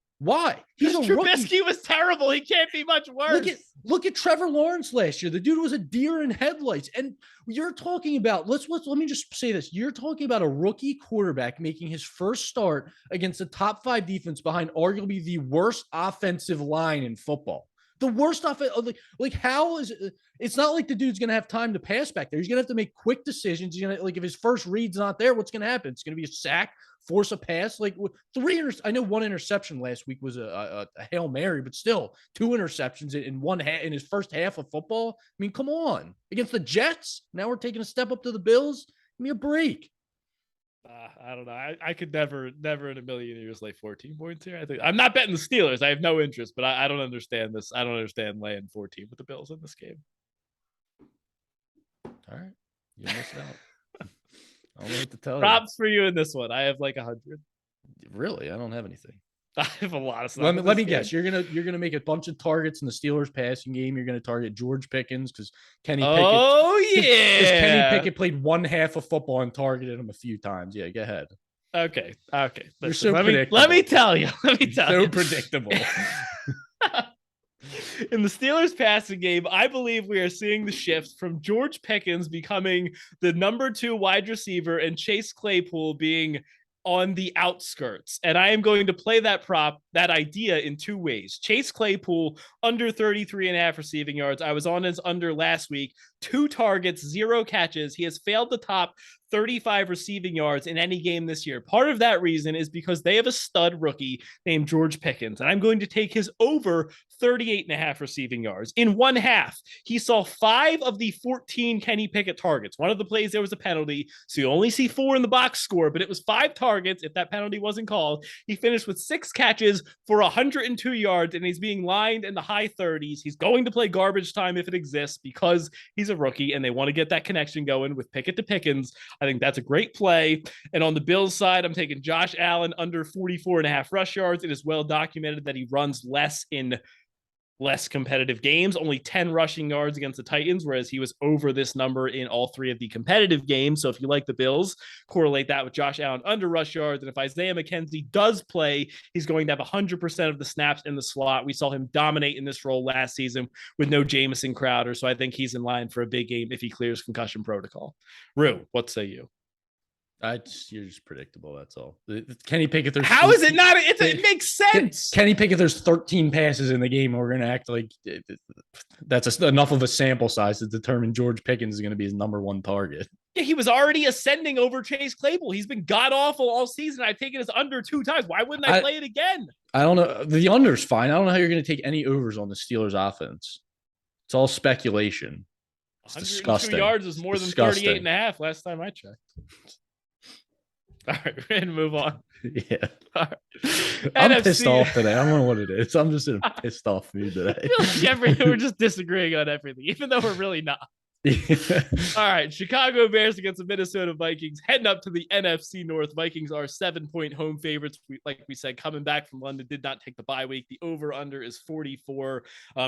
He's a Trubisky was terrible. He can't be much worse. Look at Trevor Lawrence last year. The dude was a deer in headlights. And you're talking about let me just say this. You're talking about a rookie quarterback making his first start against a top 5 defense behind arguably the worst offensive line in football. The worst offense. Like how is it? It's not like the dude's going to have time to pass back there. He's going to have to make quick decisions. He's going to, if his first read's not there, what's going to happen? It's going to be a sack, force a pass. Like I know 1 interception last week was a Hail Mary, but still 2 interceptions in his first half of football. I mean, come on. Against the Jets, now we're taking a step up to the Bills. Give me a break. I don't know. I could never in a million years lay 14 points here. I'm not betting the Steelers. I have no interest, but I don't understand this. I don't understand laying 14 with the Bills in this game. All right. You missed out. I don't know what to tell you. Props for you in this one. I have like 100. Really? I don't have anything. I have a lot of stuff. Let me guess. You're gonna make a bunch of targets in the Steelers passing game. You're gonna target George Pickens because Kenny Pickett. Oh yeah. Because Kenny Pickett played 1/2 of football and targeted him a few times. Yeah, go ahead. Okay. You're so predictable. Let me tell you. So predictable. In the Steelers passing game, I believe we are seeing the shift from George Pickens becoming the number 2 wide receiver and Chase Claypool being on the outskirts. And I am going to play that idea in 2 ways. Chase Claypool under 33.5 receiving yards. I was on his under last week. 2 targets, 0 catches. He has failed to top 35 receiving yards in any game this year. Part of that reason is because they have a stud rookie named George Pickens, and I'm going to take his over 38.5 receiving yards. In 1/2, he saw 5 of the 14 Kenny Pickett targets. One of the plays, there was a penalty, so you only see 4 in the box score, but it was 5 targets if that penalty wasn't called. He finished with 6 catches, for 102 yards, and he's being lined in the high 30s. He's going to play garbage time if it exists because he's a rookie and they want to get that connection going with Pickett to Pickens. I think that's a great play. And on the Bills side, I'm taking Josh Allen under 44.5 rush yards. It is well documented that he runs less in less competitive games, only 10 rushing yards against the Titans, whereas he was over this number in all three of the competitive games. So if you like the Bills, correlate that with Josh Allen under rush yards. And if Isaiah McKenzie does play, he's going to have 100% of the snaps in the slot. We saw him dominate in this role last season with no Jamison Crowder. So I think he's in line for a big game if he clears concussion protocol. Rue, what say you? You're just predictable. That's all. Kenny Pickett. How is it not? It makes sense. Kenny Pickett. There's 13 passes in the game. And we're going to act like that's enough of a sample size to determine George Pickens is going to be his number one target. Yeah, he was already ascending over Chase Claypool. He's been god awful all season. I've taken his under 2 times. Why wouldn't I play it again? I don't know. The under's fine. I don't know how you're going to take any overs on the Steelers offense. It's all speculation. It's disgusting. Yards is more than 38.5 last time I checked. All right, we're going to move on. Yeah. Right. I'm pissed off today. I don't know what it is. I'm just in a pissed off mood today. I feel like we're just disagreeing on everything, even though we're really not. Yeah. All right, Chicago Bears against the Minnesota Vikings, heading up to the NFC North. Vikings are 7-point home favorites. Like we said, coming back from London, did not take the bye week. The over-under is 44.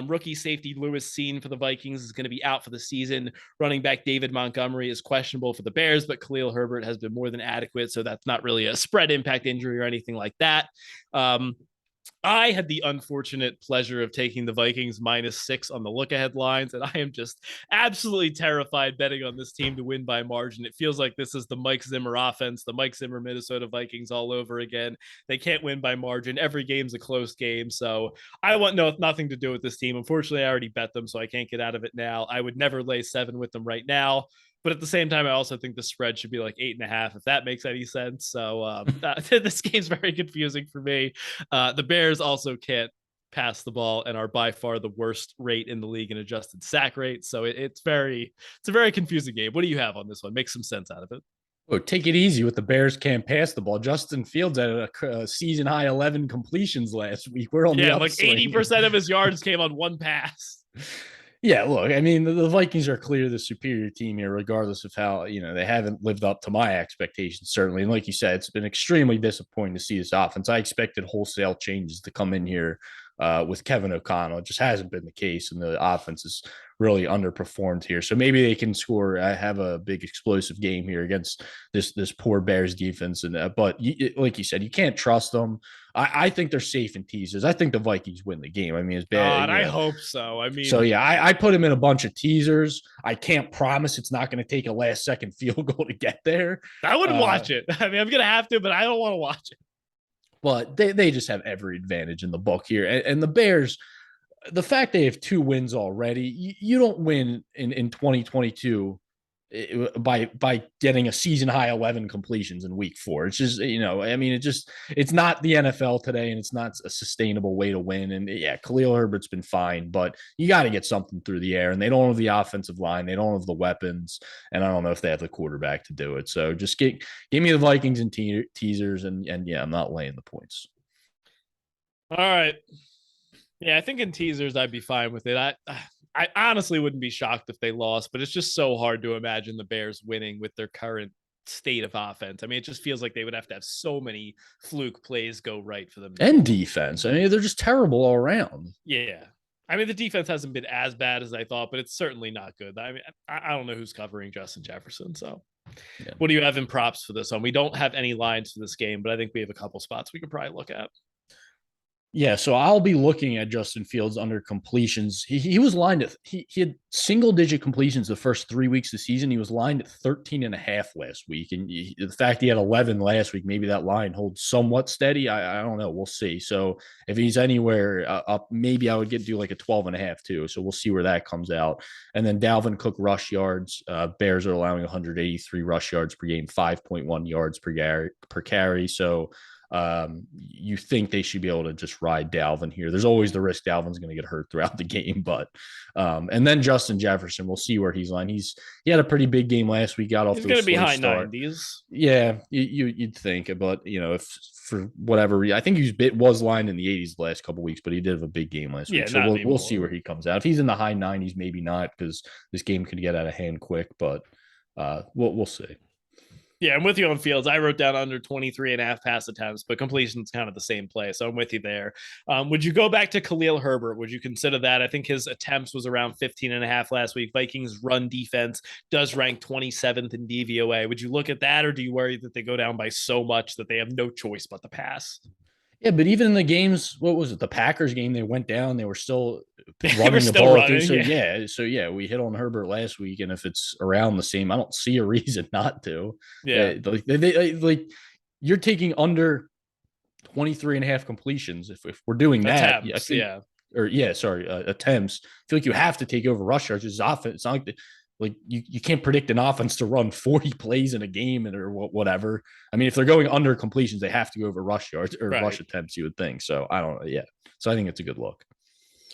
Rookie safety Lewis Seen for the Vikings is going to be out for the season. Running back David Montgomery is questionable for the Bears, but Khalil Herbert has been more than adequate, so that's not really a spread impact injury or anything like that. I had the unfortunate pleasure of taking the Vikings -6 on the look-ahead lines, and I am just absolutely terrified betting on this team to win by margin. It feels like this is the Mike Zimmer offense, the Mike Zimmer Minnesota Vikings all over again. They can't win by margin. Every game's a close game, so I want nothing to do with this team. Unfortunately, I already bet them, so I can't get out of it now. I would never lay 7 with them right now. But at the same time, I also think the spread should be like 8.5, if that makes any sense. So this game's very confusing for me. The Bears also can't pass the ball and are by far the worst rate in the league in adjusted sack rate. So it's a very confusing game. What do you have on this one? Make some sense out of it. Oh, take it easy with the Bears can't pass the ball. Justin Fields had a season high 11 completions last week. We're on the upswing. Like 80% of his yards came on one pass. Yeah, look, I mean, the Vikings are clearly the superior team here, regardless of how, they haven't lived up to my expectations, certainly. And like you said, it's been extremely disappointing to see this offense. I expected wholesale changes to come in here with Kevin O'Connell. It just hasn't been the case, and the offense has really underperformed here. So maybe they can score. I have a big explosive game here against this poor Bears defense. But like you said, you can't trust them. I think they're safe in teasers. I think the Vikings win the game. I mean, it's bad. God, I hope so. So yeah, I put him in a bunch of teasers. I can't promise it's not going to take a last-second field goal to get there. I wouldn't watch it. I mean, I'm going to have to, but I don't want to watch it. But they just have every advantage in the book here. And the Bears, the fact they have 2 wins already, you don't win in 2022 by getting a season high 11 completions in week 4. It's just, I mean, it's not the NFL today, and it's not a sustainable way to win. And yeah, Khalil Herbert's been fine, but you got to get something through the air, and they don't have the offensive line. They don't have the weapons, and I don't know if they have the quarterback to do it. So just give me the Vikings and teasers, and yeah, I'm not laying the points. All right. Yeah, I think in teasers, I'd be fine with it. I honestly wouldn't be shocked if they lost, but it's just so hard to imagine the Bears winning with their current state of offense. I mean, it just feels like they would have to have so many fluke plays go right for them. And defense. I mean, they're just terrible all around. Yeah. I mean, the defense hasn't been as bad as I thought, but it's certainly not good. I mean, I don't know who's covering Justin Jefferson. So yeah. What do you have in props for this one? We don't have any lines for this game, but I think we have a couple spots we could probably look at. Yeah, so I'll be looking at Justin Fields under completions. He was lined at he had single-digit completions the first 3 weeks of the season. He was lined at 13.5 last week, and the fact he had 11 last week, maybe that line holds somewhat steady. I don't know. We'll see. So if he's anywhere up, maybe I would do like a 12.5 too. So we'll see where that comes out. And then Dalvin Cook rush yards. Bears are allowing 183 rush yards per game, 5.1 yards per carry. So You think they should be able to just ride Dalvin here. There's always the risk Dalvin's going to get hurt throughout the game, but and then Justin Jefferson, we'll see where he's lined. He had a pretty big game last week. Got off He's to going a to be slow high start. 90s. Yeah, you'd think, but if for whatever reason, I think he was lined in the 80s the last couple of weeks, but he did have a big game last week. So we'll see where he comes out. If he's in the high 90s, maybe not, because this game could get out of hand quick, but we'll see. Yeah, I'm with you on Fields. I wrote down under 23.5 pass attempts, but completion's kind of the same play. So I'm with you there. Would you go back to Khalil Herbert? Would you consider that? I think his attempts was around 15.5 last week. Vikings run defense does rank 27th in DVOA. Would you look at that, or do you worry that they go down by so much that they have no choice but to pass? Yeah, but even in the games, what was it? The Packers game, they went down. They were still running the ball. So we hit on Herbert last week, and if it's around the same, I don't see a reason not to. Yeah, like you're taking under 23.5 completions. If we're doing that, attempts, attempts. I feel like you have to take over rush yards. It's offense. It's not like you can't predict an offense to run 40 plays in a game or whatever. I mean, if they're going under completions, they have to go over rush yards or rush attempts, you would think. So I don't know. Yeah. So I think it's a good look.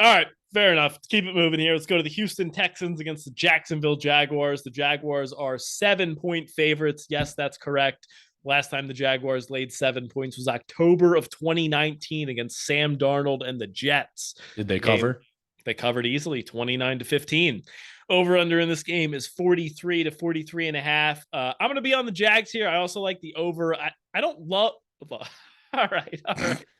All right. Fair enough. Let's keep it moving here. Let's go to the Houston Texans against the Jacksonville Jaguars. The Jaguars are 7-point favorites. Yes, that's correct. Last time the Jaguars laid 7 points was October of 2019 against Sam Darnold and the Jets. Did they cover? They covered easily, 29-15. Over under in this game is 43 to 43.5. I'm going to be on the Jags here. I also like the over. I don't love. All right.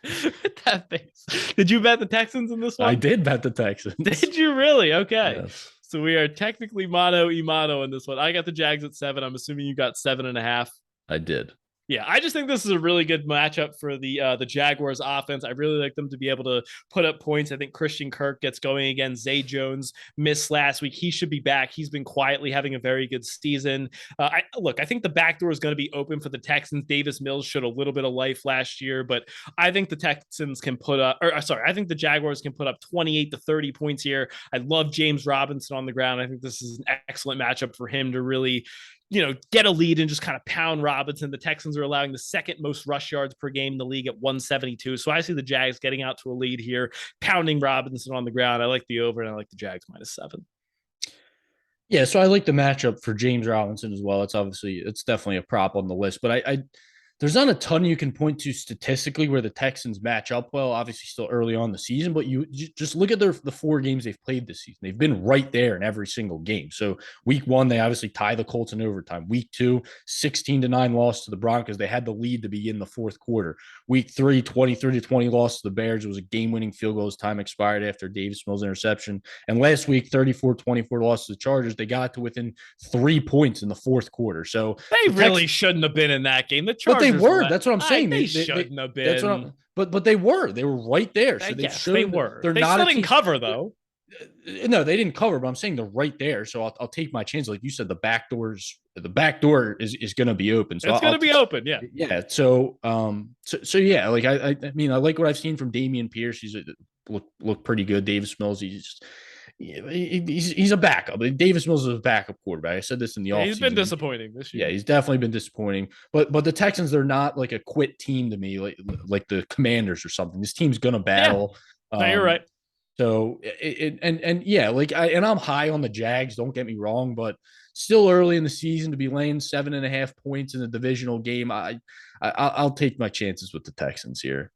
With that face. Did you bet the Texans in this one? I did bet the Texans. Did you really? Okay. Yes. So we are technically mano in this one. I got the Jags at 7. I'm assuming you got 7.5. I did. Yeah, I just think this is a really good matchup for the Jaguars offense. I really like them to be able to put up points. I think Christian Kirk gets going again. Zay Jones missed last week. He should be back. He's been quietly having a very good season. I think the back door is going to be open for the Texans. Davis Mills showed a little bit of life last year, but I think the Texans can I think the Jaguars can put up 28 to 30 points here. I love James Robinson on the ground. I think this is an excellent matchup for him to really get a lead and just kind of pound Robinson. The Texans are allowing the second most rush yards per game in the league at 172. So I see the Jags getting out to a lead here, pounding Robinson on the ground. I like the over, and I like the Jags -7. Yeah, so I like the matchup for James Robinson as well. It's definitely a prop on the list, but I there's not a ton you can point to statistically where the Texans match up well. Obviously, still early on the season, but you just look at the 4 games they've played this season. They've been right there in every single game. So week 1, they obviously tie the Colts in overtime. Week 2, 16-9 loss to the Broncos. They had the lead to begin the fourth quarter. Week 3, 23-20 loss to the Bears. It was a game-winning field goal as time expired after Davis Mills' interception. And last week, 34-24 loss to the Chargers. They got to within 3 points in the fourth quarter. So they really shouldn't have been in that game. The Chargers. They were. That's what I'm saying. They shouldn't have been. That's what but they were. They were right there. So they were. They still didn't cover though. No, they didn't cover. But I'm saying they're right there. So I'll take my chance. Like you said, the back door is going to be open. So it's going to be open. Yeah. Yeah. So yeah. Like I mean, I like what I've seen from Dameon Pierce. He's look pretty good. Davis Mills. He's a backup. Davis Mills is a backup quarterback. I said this in the offseason. He's been disappointing this year. Yeah, he's definitely been disappointing. But the Texans, they're not like a quit team to me, like the Commanders or something. This team's gonna battle. Yeah. No, you're right. So I'm high on the Jags. Don't get me wrong, but still early in the season to be laying 7.5 points in a divisional game. I'll take my chances with the Texans here.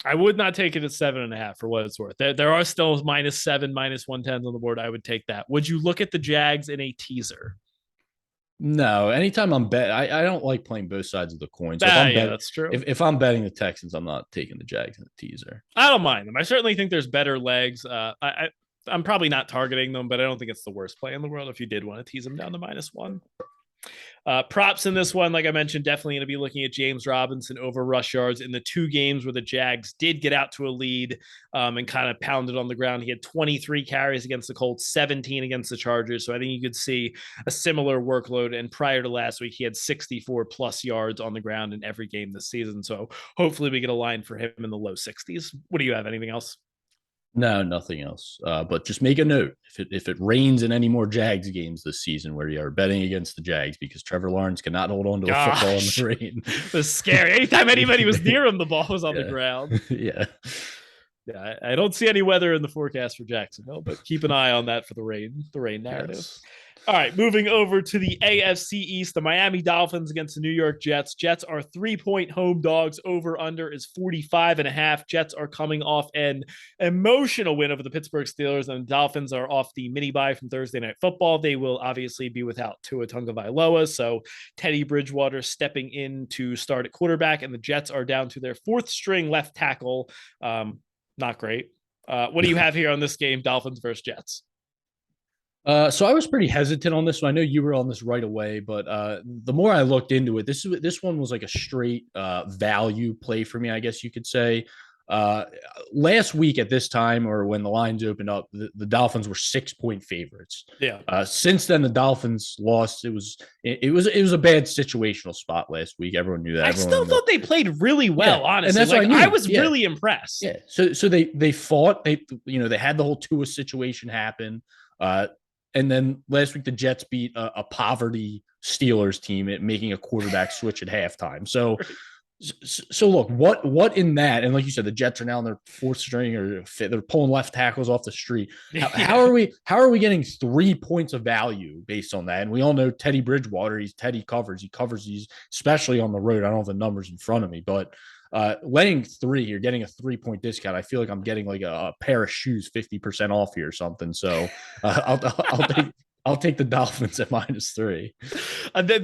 I would not take it at 7.5 for what it's worth. There are still -7, -110 on the board. I would take that. Would you look at the Jags in a teaser? No. Anytime I'm betting, I don't like playing both sides of the coin. So that's true. If I'm betting the Texans, I'm not taking the Jags in the teaser. I don't mind them. I certainly think there's better legs. I'm probably not targeting them, but I don't think it's the worst play in the world if you did want to tease them down to -1. Props in this one, like I mentioned, definitely going to be looking at James Robinson over rush yards in the 2 games where the Jags did get out to a lead and kind of pounded on the ground. He had 23 carries against the Colts, 17 against the Chargers. So I think you could see a similar workload. And prior to last week, he had 64 plus yards on the ground in every game this season. So hopefully we get a line for him in the low 60s. What do you have? Anything else? No, nothing else. But just make a note if it rains in any more Jags games this season where you are betting against the Jags because Trevor Lawrence cannot hold on to a football in the Gosh, rain. it was scary. Anytime anybody was near him, the ball was on the Yeah. ground. Yeah. Yeah, I don't see any weather in the forecast for Jacksonville, but keep an eye on that for the rain narrative. Yes. All right, moving over to the AFC East, the Miami Dolphins against the New York Jets. Jets are 3-point home dogs. Over under is 45.5. Jets are coming off an emotional win over the Pittsburgh Steelers, and the Dolphins are off the mini bye from Thursday Night Football. They will obviously be without Tua Tagovailoa, so Teddy Bridgewater stepping in to start at quarterback, and the Jets are down to their fourth string left tackle. Not great. What do you have here on this game, Dolphins versus Jets? So I was pretty hesitant on this one. I know you were on this right away, but the more I looked into it, this one was like a straight value play for me, I guess you could say. Last week at this time, or when the lines opened up, the Dolphins were 6-point favorites. Yeah. Since then, the Dolphins lost. It was a bad situational spot last week. Everyone knew that. I still thought they played really well, honestly. And that's what I was really impressed. Yeah. So they fought. They had the whole Tua situation happen. And then last week the Jets beat a poverty Steelers team at making a quarterback switch at halftime. So look, what in that, and like you said, the Jets are now in their fourth string, or they're pulling left tackles off the street. How are we getting 3 points of value based on that? And we all know Teddy Bridgewater, Teddy covers these, especially on the road. I don't have the numbers in front of me, but laying 3, you're getting a 3-point discount. I feel like I'm getting like a pair of shoes 50% off here or something. So I'll take the Dolphins at -3.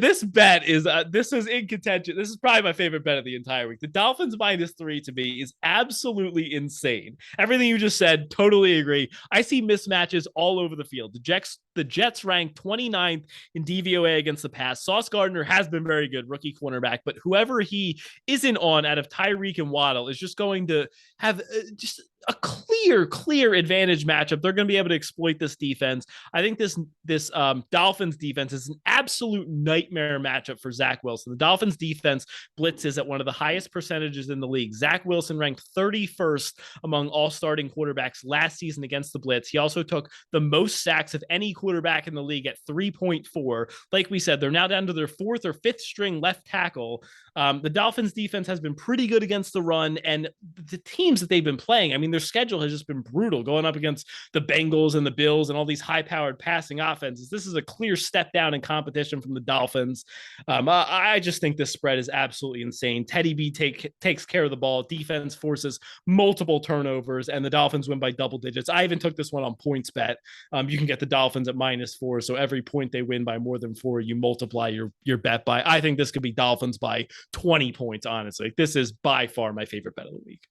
This bet is this is in contention. This is probably my favorite bet of the entire week. The Dolphins -3 to me is absolutely insane. Everything you just said, totally agree. I see mismatches all over the field. The Jets ranked 29th in DVOA against the pass. Sauce Gardner has been very good, rookie cornerback, but whoever he isn't on out of Tyreek and Waddle is just going to have just a clear advantage matchup. They're going to be able to exploit this defense. I think this Dolphins defense is an absolute nightmare matchup for Zach Wilson. The Dolphins defense blitzes at one of the highest percentages in the league. Zach Wilson ranked 31st among all starting quarterbacks last season against the blitz. He also took the most sacks of any quarterback in the league at 3.4. Like we said, they're now down to their fourth or fifth string left tackle. The Dolphins defense has been pretty good against the run, and the teams that they've been playing, I mean, their schedule has just been brutal, going up against the Bengals and the Bills and all these high-powered passing offenses. This is a clear step down in competition from the Dolphins. I just think this spread is absolutely insane. Teddy B takes care of the ball. Defense forces multiple turnovers, and the Dolphins win by double digits. I even took this one on points bet. You can get the Dolphins at -4, so every point they win by more than 4, you multiply your bet by. I think this could be Dolphins by 20 points, honestly. This is by far my favorite bet of the week.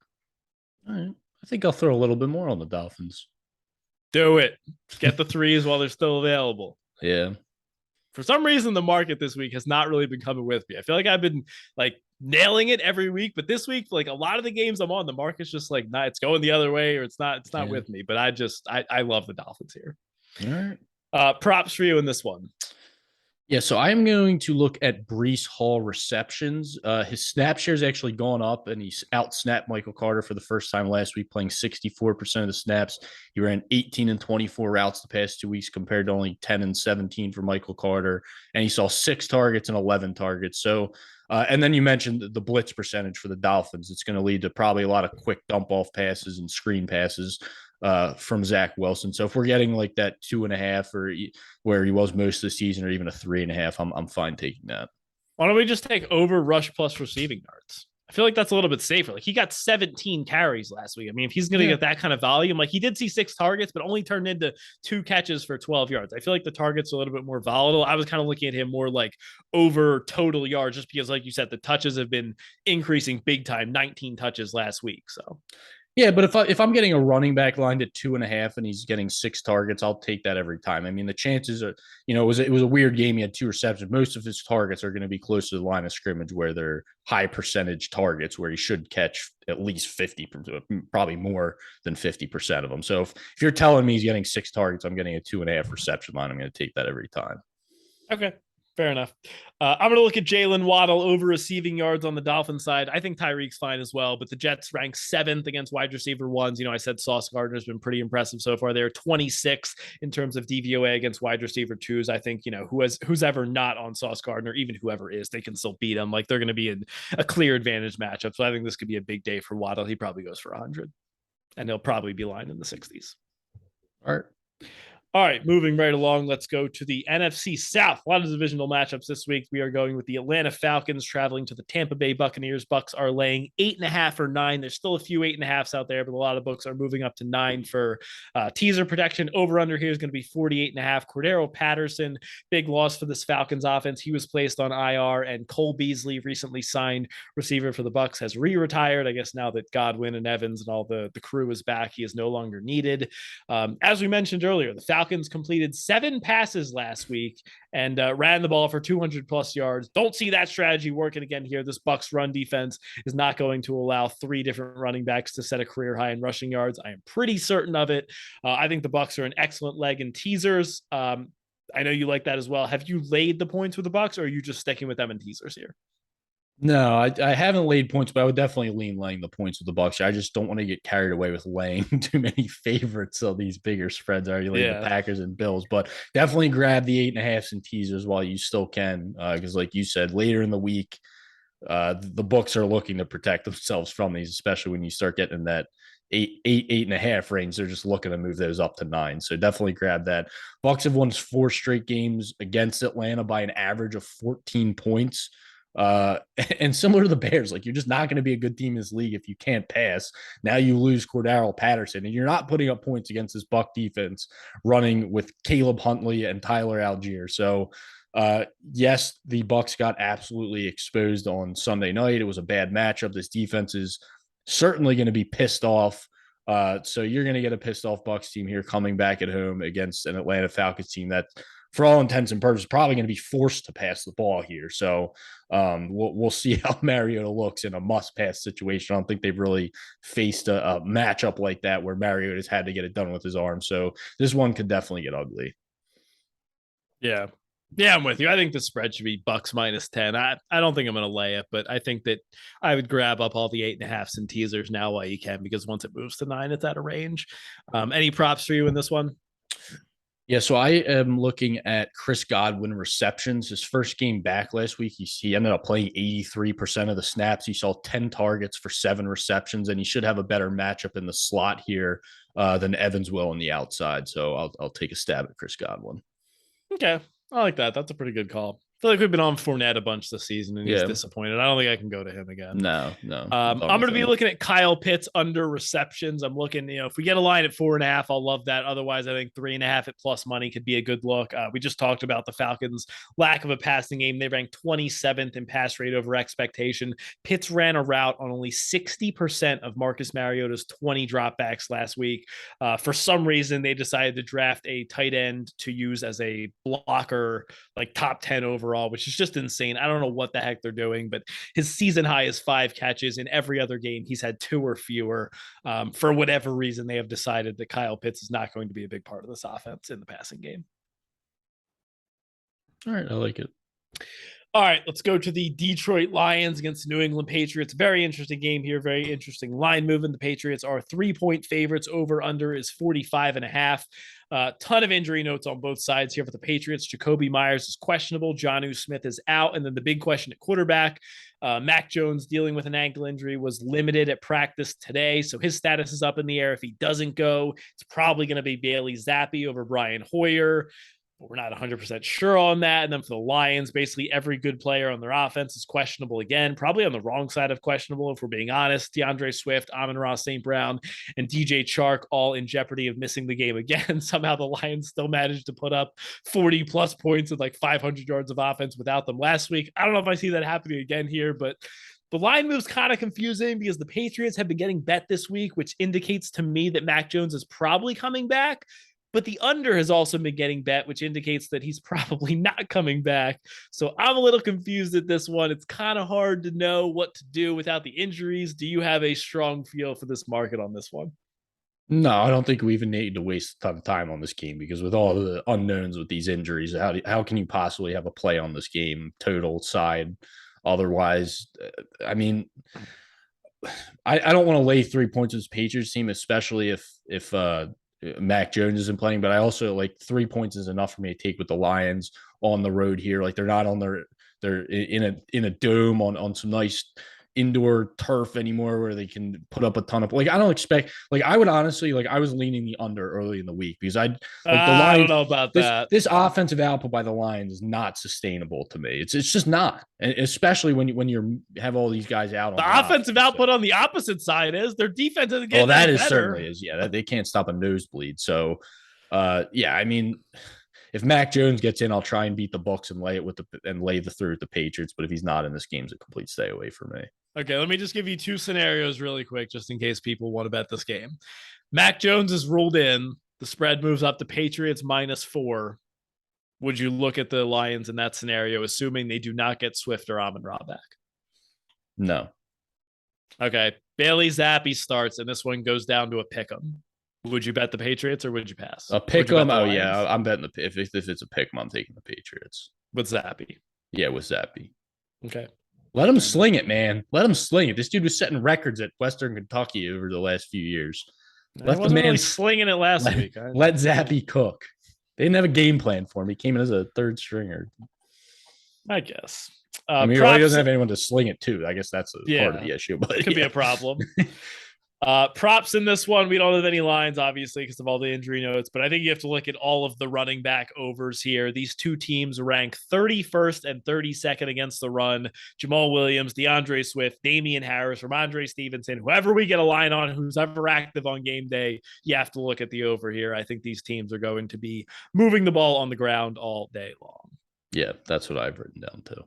All right. I think I'll throw a little bit more on the Dolphins. Do it. Get the 3s while they're still available. Yeah. For some reason, the market this week has not really been coming with me. I feel like I've been like nailing it every week, but this week, like a lot of the games I'm on, the market's just like, nah, it's going the other way, or it's not with me. But I love the Dolphins here. All right. Props for you in this one. Yeah, so I'm going to look at Breece Hall receptions. His snap share has actually gone up, and he's out-snapped Michael Carter for the first time last week, playing 64% of the snaps. He ran 18 and 24 routes the past 2 weeks compared to only 10 and 17 for Michael Carter, and he saw 6 targets and 11 targets. So, and then you mentioned the blitz percentage for the Dolphins. It's going to lead to probably a lot of quick dump-off passes and screen passes from Zach Wilson. So if we're getting like that 2.5 or where he was most of the season, or even a 3.5, I'm fine taking that. Why don't we just take over rush plus receiving yards? I feel like that's a little bit safer. Like he got 17 carries last week. I mean, if he's going to get that kind of volume, like he did see 6 targets, but only turned into 2 catches for 12 yards. I feel like the target's a little bit more volatile. I was kind of looking at him more like over total yards, just because, like you said, the touches have been increasing big time. 19 touches last week. So. Yeah, but if I'm getting a running back line to 2.5 and he's getting 6 targets, I'll take that every time. I mean, the chances are, it was a weird game. He had 2 receptions. Most of his targets are going to be close to the line of scrimmage, where they're high percentage targets, where he should catch at least 50, probably more than 50% of them. So if you're telling me he's getting 6 targets, I'm getting a 2.5 reception line, I'm going to take that every time. Okay. Fair enough. I'm going to look at Jalen Waddle over receiving yards on the Dolphins side. I think Tyreek's fine as well, but the Jets rank 7th against wide receiver ones. I said Sauce Gardner's been pretty impressive so far. They're 26 in terms of DVOA against wide receiver twos. I think, who's ever not on Sauce Gardner, even whoever is, they can still beat them. Like, they're going to be in a clear advantage matchup. So I think this could be a big day for Waddle. He probably goes for 100, and he'll probably be lined in the 60s. All right. All right, moving right along, let's go to the NFC South. A lot of divisional matchups this week. We are going with the Atlanta Falcons traveling to the Tampa Bay Buccaneers. Bucks are laying 8.5 or 9. There's still a few 8.5s out there, but a lot of books are moving up to 9 for teaser protection. Over under here is going to be 48.5. Cordero Patterson, big loss for this Falcons offense. He was placed on IR, and Cole Beasley, recently signed receiver for the Bucks, has re-retired. I guess now that Godwin and Evans and all the crew is back, he is no longer needed. As we mentioned earlier, the Falcons completed 7 passes last week and ran the ball for 200 plus yards. Don't see that strategy working again here. This Bucks run defense is not going to allow 3 different running backs to set a career high in rushing yards. I am pretty certain of it. I think the Bucks are an excellent leg in teasers. I know you like that as well. Have you laid the points with the Bucks, or are you just sticking with them in teasers here? No, I haven't laid points, but I would definitely lean laying the points with the Bucks. I just don't want to get carried away with laying too many favorites of these bigger spreads. I already laid the Packers and Bills, but definitely grab the 8.5s and teasers while you still can, because like you said, later in the week, the books are looking to protect themselves from these, especially when you start getting in that 8.5 range. They're just looking to move those up to 9. So definitely grab that. Bucks have won 4 straight games against Atlanta by an average of 14 points. And similar to the Bears, like, you're just not going to be a good team in this league if you can't pass. Now you lose Cordero Patterson, and you're not putting up points against this Buck defense running with Caleb Huntley and Tyler Algier. So yes, the Bucks got absolutely exposed on Sunday night. It was a bad matchup. This defense is certainly going to be pissed off. So you're going to get a pissed off Bucks team here coming back at home against an Atlanta Falcons team that, for all intents and purposes, probably going to be forced to pass the ball here. So we'll see how Mariota looks in a must-pass situation. I don't think they've really faced a matchup like that where Mariota's had to get it done with his arm. So this one could definitely get ugly. Yeah. Yeah, I'm with you. I think the spread should be Bucks -10. I don't think I'm going to lay it, but I think that I would grab up all the 8.5s and teasers now while you can, because once it moves to 9, it's out of range. Any props for you in this one? Yeah, so I am looking at Chris Godwin receptions. His first game back last week, he ended up playing 83% of the snaps. He saw 10 targets for 7 receptions, and he should have a better matchup in the slot here than Evans will on the outside. So I'll take a stab at Chris Godwin. Okay, I like that. That's a pretty good call. I feel like we've been on Fournette a bunch this season, and he's disappointed. I don't think I can go to him again. No. I'm going to be looking at Kyle Pitts under receptions. I'm looking, if we get a line at 4.5, I'll love that. Otherwise, I think 3.5 at plus money could be a good look. We just talked about the Falcons' lack of a passing game. They ranked 27th in pass rate over expectation. Pitts ran a route on only 60% of Marcus Mariota's 20 dropbacks last week. For some reason, they decided to draft a tight end to use as a blocker, like top 10 overall, which is just insane. I don't know what the heck they're doing, but his season high is 5 catches. In every other game, he's had 2 or fewer. For whatever reason, they have decided that Kyle Pitts is not going to be a big part of this offense in the passing game. All right, I like it. All right, let's go to the Detroit Lions against New England Patriots. Very interesting game here. Very interesting line movement. The Patriots are 3-point favorites. Over under is 45.5. Ton of injury notes on both sides here for the Patriots. Jacoby Myers is questionable. Jonnu Smith is out. And then the big question at quarterback, Mac Jones, dealing with an ankle injury, was limited at practice today. So his status is up in the air. If he doesn't go, it's probably going to be Bailey Zappi over Brian Hoyer. But we're not 100% sure on that. And then for the Lions, basically every good player on their offense is questionable again, probably on the wrong side of questionable, if we're being honest. DeAndre Swift, Amon-Ra St. Brown, and DJ Chark all in jeopardy of missing the game again. Somehow the Lions still managed to put up 40 plus points with like 500 yards of offense without them last week. I don't know if I see that happening again here, but the line move's kind of confusing because the Patriots have been getting bet this week, which indicates to me that Mac Jones is probably coming back. But the under has also been getting bet, which indicates that he's probably not coming back. So I'm a little confused at this one. It's kind of hard to know what to do without the injuries. Do you have a strong feel for this market on this one? No, I don't think we even need to waste a ton of time on this game because with all the unknowns with these injuries, how can you possibly have a play on this game total side? Otherwise, I mean, I don't want to lay 3 points with this Patriots team, especially if Mac Jones isn't playing. But I also like 3 points is enough for me to take with the Lions on the road here. Like they're not on they're in a dome on some nice indoor turf anymore where they can put up a ton of like I don't expect like I would honestly like I was leaning the under early in the week because I'd like the I don't Lions know about this that. this offensive output by the Lions is not sustainable to me. It's just not, and especially when you have all these guys out on The offensive offense, output on the opposite side is their defense isn't well, getting that any is better. certainly is yeah. That they can't stop a nosebleed. So, yeah. I mean, if Mac Jones gets in, I'll try and beat the Bucs and lay the through with the Patriots. But if he's not in this game, it's a complete stay away for me. Okay, let me just give you two scenarios really quick, just in case people want to bet this game. Mac Jones is ruled in. The spread moves up to Patriots -4. Would you look at the Lions in that scenario, assuming they do not get Swift or Amon-Ra back? No. Okay, Bailey Zappi starts, and this one goes down to a pick'em. Would you bet the Patriots or would you pass? A pick'em? Oh yeah, I'm betting if it's a pick'em, I'm taking the Patriots with Zappi. Yeah, with Zappi. Okay. Let him sling it, man. Let him sling it. This dude was setting records at Western Kentucky over the last few years. Let the man really slinging it last week. Let Zappi cook. They didn't have a game plan for him. He came in as a third stringer. I guess. I mean, he doesn't have anyone to sling it to. I guess that's part of the issue. But it could be a problem. Props in this one. We don't have any lines, obviously, because of all the injury notes, but I think you have to look at all of the running back overs here. These two teams rank 31st and 32nd against the run. Jamal Williams, DeAndre Swift, Damian Harris, Ramondre Stevenson, whoever we get a line on, who's ever active on game day, you have to look at the over here. I think these teams are going to be moving the ball on the ground all day long. Yeah, that's what I've written down too.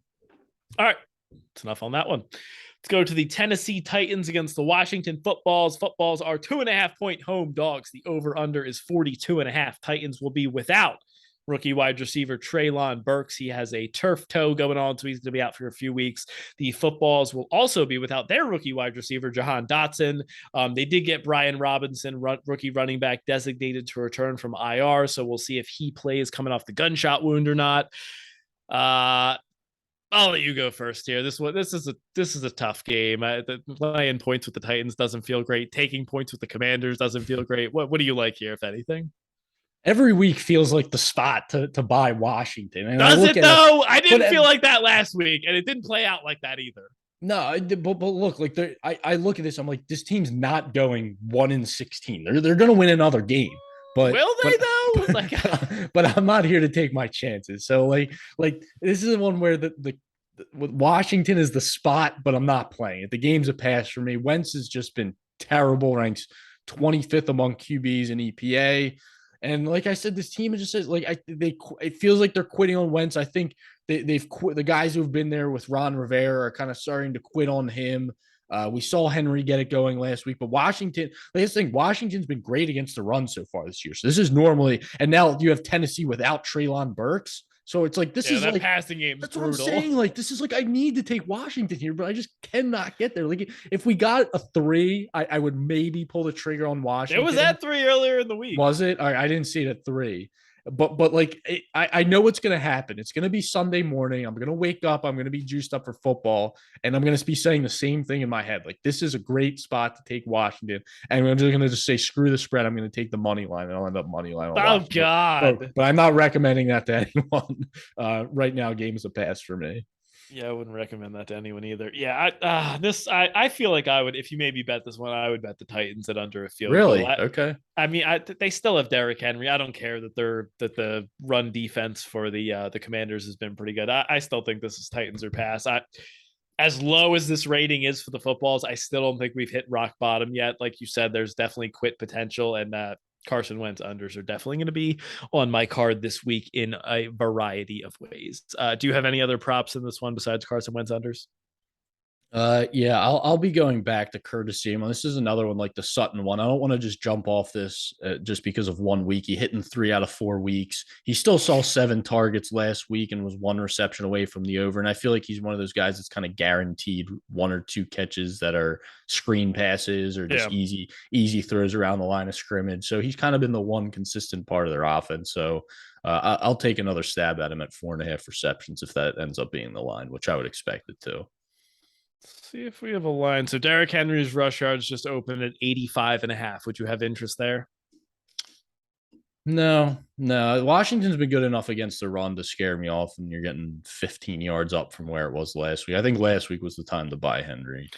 All right. That's enough on that one. Let's go to the Tennessee Titans against the Washington Footballs. Footballs are 2.5-point home dogs. The over-under is 42.5. Titans will be without rookie wide receiver Treylon Burks. He has a turf toe going on, so he's going to be out for a few weeks. The Footballs will also be without their rookie wide receiver, Jahan Dotson. They did get Brian Robinson, rookie running back, designated to return from IR, so we'll see if he plays coming off the gunshot wound or not. I'll let you go first here. This is a tough game. Laying points with the Titans doesn't feel great. Taking points with the Commanders doesn't feel great. What do you like here, if anything? Every week feels like the spot to buy Washington. And does it though? I didn't feel like that last week, and it didn't play out like that either. No, but look, like I look at this, I'm like, this team's not going 1-16. They're going to win another game. But will they though? But I'm not here to take my chances. So like this is the one where the with Washington is the spot, but I'm not playing it. The game's a pass for me. Wentz has just been terrible, ranks 25th among QBs in EPA. And like I said, this team is just like it feels like they're quitting on Wentz. I think they've quit. The guys who've been there with Ron Rivera are kind of starting to quit on him. We saw Henry get it going last week, but Washington, Washington's been great against the run so far this year. So this is normally, and now you have Tennessee without Treylon Burks. So it's like, this is that like passing game. That's brutal. what I'm saying. Like, this is like, I need to take Washington here, but I just cannot get there. Like, if we got a 3, I would maybe pull the trigger on Washington. It was at 3 earlier in the week. Was it? I didn't see it at 3. But like I know what's going to happen. It's going to be Sunday morning. I'm going to wake up. I'm going to be juiced up for football, and I'm going to be saying the same thing in my head. Like, this is a great spot to take Washington, and I'm just going to say screw the spread. I'm going to take the money line, and I'll end up money line. Oh God! But I'm not recommending that to anyone right now. Game is a pass for me. Yeah, I wouldn't recommend that to anyone either. Yeah, I feel like I would, if you maybe bet this one, I would bet the Titans at under a field goal. Really? Okay. I mean, they still have Derrick Henry. I don't care that the run defense for the Commanders has been pretty good. I still think this is Titans or pass. As low as this rating is for the Footballs, I still don't think we've hit rock bottom yet. Like you said, there's definitely quit potential, and Carson Wentz unders are definitely going to be on my card this week in a variety of ways. Do you have any other props in this one besides Carson Wentz unders? Yeah, I'll be going back to Curtis Samuel. This is another one like the Sutton one. I don't want to just jump off this just because of 1 week. He hit in 3 out of 4 weeks. He still saw 7 targets last week and was 1 reception away from the over. And I feel like he's one of those guys that's kind of guaranteed 1 or 2 catches that are screen passes or just Yeah. easy throws around the line of scrimmage. So he's kind of been the one consistent part of their offense. So I'll take another stab at him at 4.5 receptions if that ends up being the line, which I would expect it to. Let's see if we have a line. So Derrick Henry's rush yards just opened at 85.5. Would you have interest there? No. Washington's been good enough against the run to scare me off, and you're getting 15 yards up from where it was last week. I think last week was the time to buy Henry.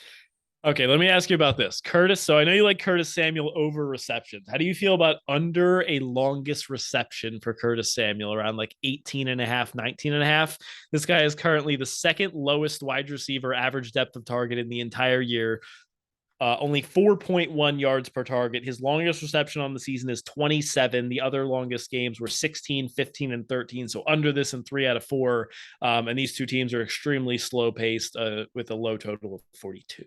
Okay, let me ask you about this. Curtis, so I know you like Curtis Samuel over receptions. How do you feel about under a longest reception for Curtis Samuel around like 18 and a half, 19 and a half? This guy is currently the second lowest wide receiver average depth of target in the entire year. Only 4.1 yards per target. His longest reception on the season is 27. The other longest games were 16, 15, and 13. So under this in 3 out of 4. And these two teams are extremely slow paced with a low total of 42.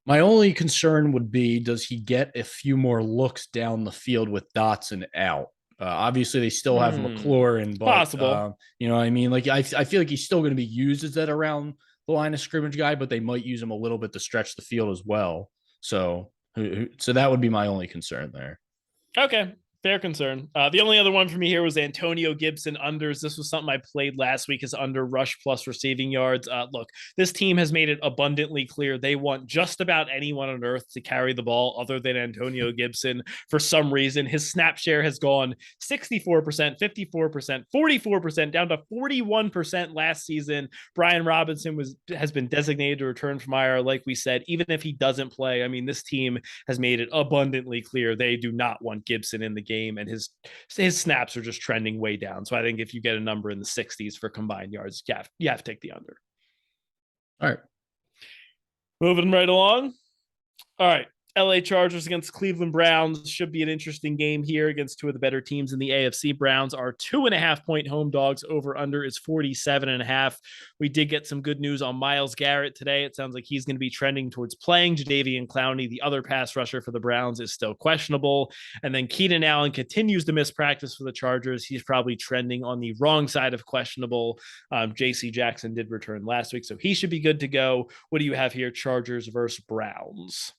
My only concern would be, does he get a few more looks down the field with Dotson out? Obviously, they still have McLaurin, but possible. you know what I mean? Like, I feel like he's still going to be used as that around the line of scrimmage guy, but they might use him a little bit to stretch the field as well. So that would be my only concern there. Okay. Fair concern. The only other one for me here was Antonio Gibson unders. This was something I played last week, is under rush plus receiving yards. Look, this team has made it abundantly clear they want just about anyone on earth to carry the ball other than Antonio Gibson. For some reason, his snap share has gone 64%, 54%, 44%, down to 41% last season. Brian Robinson has been designated to return from IR, like we said. Even if he doesn't play, I mean, this team has made it abundantly clear they do not want Gibson in the game, and his snaps are just trending way down. So I think if you get a number in the 60s for combined yards, you have to take the under. All right. Moving right along. All right. LA Chargers against Cleveland Browns should be an interesting game here against two of the better teams in the AFC. Browns are 2.5-point home dogs. Over under is 47.5. We did get some good news on Myles Garrett today. It sounds like he's going to be trending towards playing. Jadeveon Clowney, the other pass rusher for the Browns, is still questionable. And then Keenan Allen continues to miss practice for the Chargers. He's probably trending on the wrong side of questionable. JC Jackson did return last week, so he should be good to go. What do you have here? Chargers versus Browns.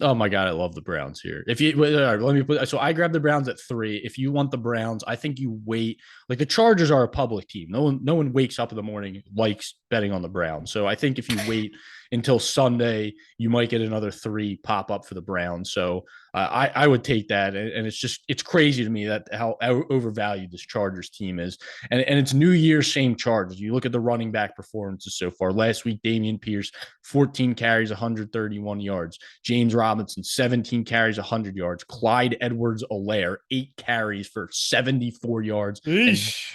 Oh my God, I love the Browns here. If you let me put, so I grabbed the Browns at 3. If you want the Browns, I think you wait. Like, the Chargers are a public team. No one wakes up in the morning likes betting on the Browns. So I think if you wait until Sunday, you might get another 3 pop up for the Browns. So I would take that, and it's crazy to me that how overvalued this Chargers team is, and it's New Year, same Chargers. You look at the running back performances so far. Last week, Dameon Pierce, 14 carries, 131 yards. James Robinson, 17 carries, 100 yards. Clyde Edwards-Helaire, 8 carries for 74 yards.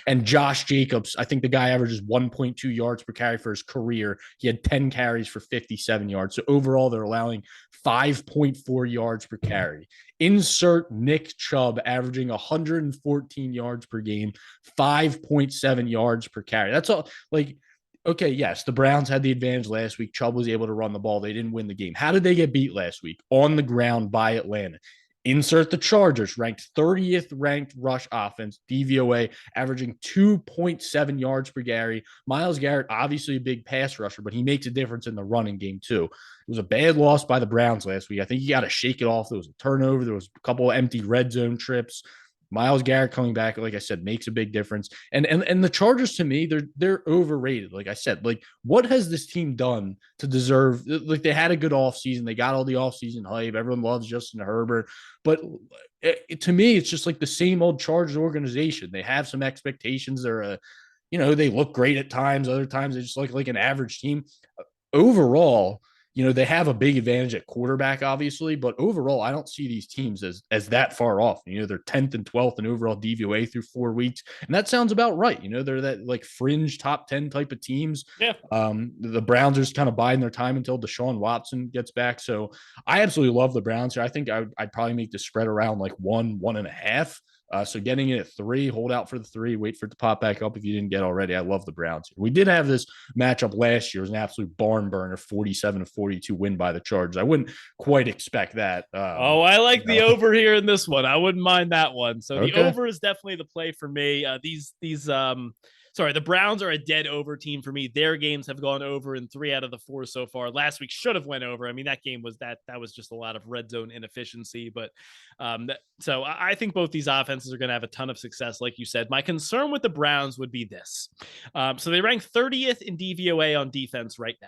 And Josh Jacobs, I think the guy averages 1.2 yards per carry for his career. He had 10 carries for 57 yards. So overall, they're allowing 5.4 yards per carry. Insert Nick Chubb, averaging 114 yards per game, 5.7 yards per carry. That's all. Like, okay, yes, the Browns had the advantage last week. Chubb was able to run the ball. They didn't win the game. How did they get beat last week? On the ground by Atlanta. Insert the Chargers, ranked 30th ranked rush offense, DVOA, averaging 2.7 yards per carry. Myles Garrett, obviously a big pass rusher, but he makes a difference in the running game too. It was a bad loss by the Browns last week. I think you got to shake it off. There was a turnover. There was a couple of empty red zone trips. Myles Garrett coming back, like I said, makes a big difference. And the Chargers, to me, they're overrated. Like I said, like, what has this team done to deserve? Like, they had a good offseason. They got all the offseason hype. Everyone loves Justin Herbert. But to me, it's just like the same old Chargers organization. They have some expectations. They look great at times. Other times, they just like an average team. Overall, they have a big advantage at quarterback, obviously, but overall, I don't see these teams as that far off. They're 10th and 12th in overall DVOA through 4 weeks, and that sounds about right. They're that like fringe top 10 type of teams. Yeah. The Browns are just kind of biding their time until Deshaun Watson gets back. So I absolutely love the Browns here. I think I'd probably make the spread around like 1.5. So getting it at 3, hold out for the 3, wait for it to pop back up if you didn't get already. I love the Browns. We did have this matchup last year. It was an absolute barn burner, 47-42 win by the Chargers. I wouldn't quite expect that. I like the over here in this one. I wouldn't mind that one. So the Okay. over is definitely the play for me. The Browns are a dead over team for me. Their games have gone over in 3 out of the 4 so far. Last week should have went over. I mean, that game was that was just a lot of red zone inefficiency. But so I think both these offenses are going to have a ton of success, like you said. My concern with the Browns would be this. So they rank 30th in DVOA on defense right now.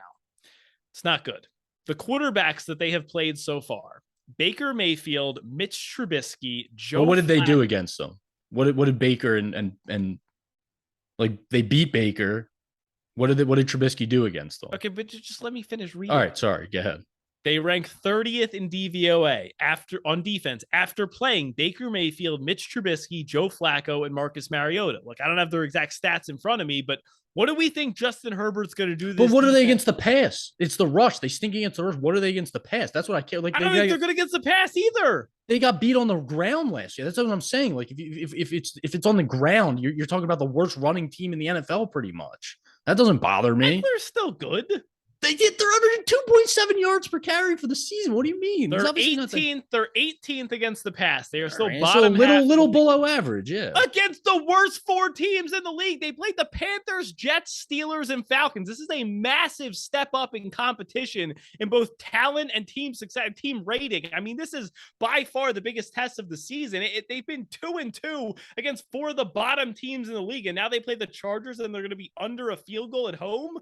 It's not good. The quarterbacks that they have played so far: Baker Mayfield, Mitch Trubisky, Joe. Well, what did they do against them? What did Baker and like they beat Baker? What did Trubisky do against them? Okay, but just let me finish reading. All right, sorry, go ahead. They rank 30th in DVOA on defense after playing Baker Mayfield, Mitch Trubisky, Joe Flacco, and Marcus Mariota. Look, I don't have their exact stats in front of me, but what do we think Justin Herbert's going to do this? But what are they against the pass? It's the rush. They stink against the rush. What are they against the pass? That's what I care. Like I don't think they're good against the pass either. They got beat on the ground last year. That's what I'm saying. Like if it's on the ground, you're talking about the worst running team in the NFL, pretty much. That doesn't bother me. They're still good. They're under 2.7 yards per carry for the season. What do you mean? They're 18th. They're 18th against the pass. They are still bottom. So little below average, yeah. Against the worst 4 teams in the league. They played the Panthers, Jets, Steelers, and Falcons. This is a massive step up in competition in both talent and team success, team rating. I mean, this is by far the biggest test of the season. They've been 2-2 against 4 of the bottom teams in the league, and now they play the Chargers, and they're going to be under a field goal at home.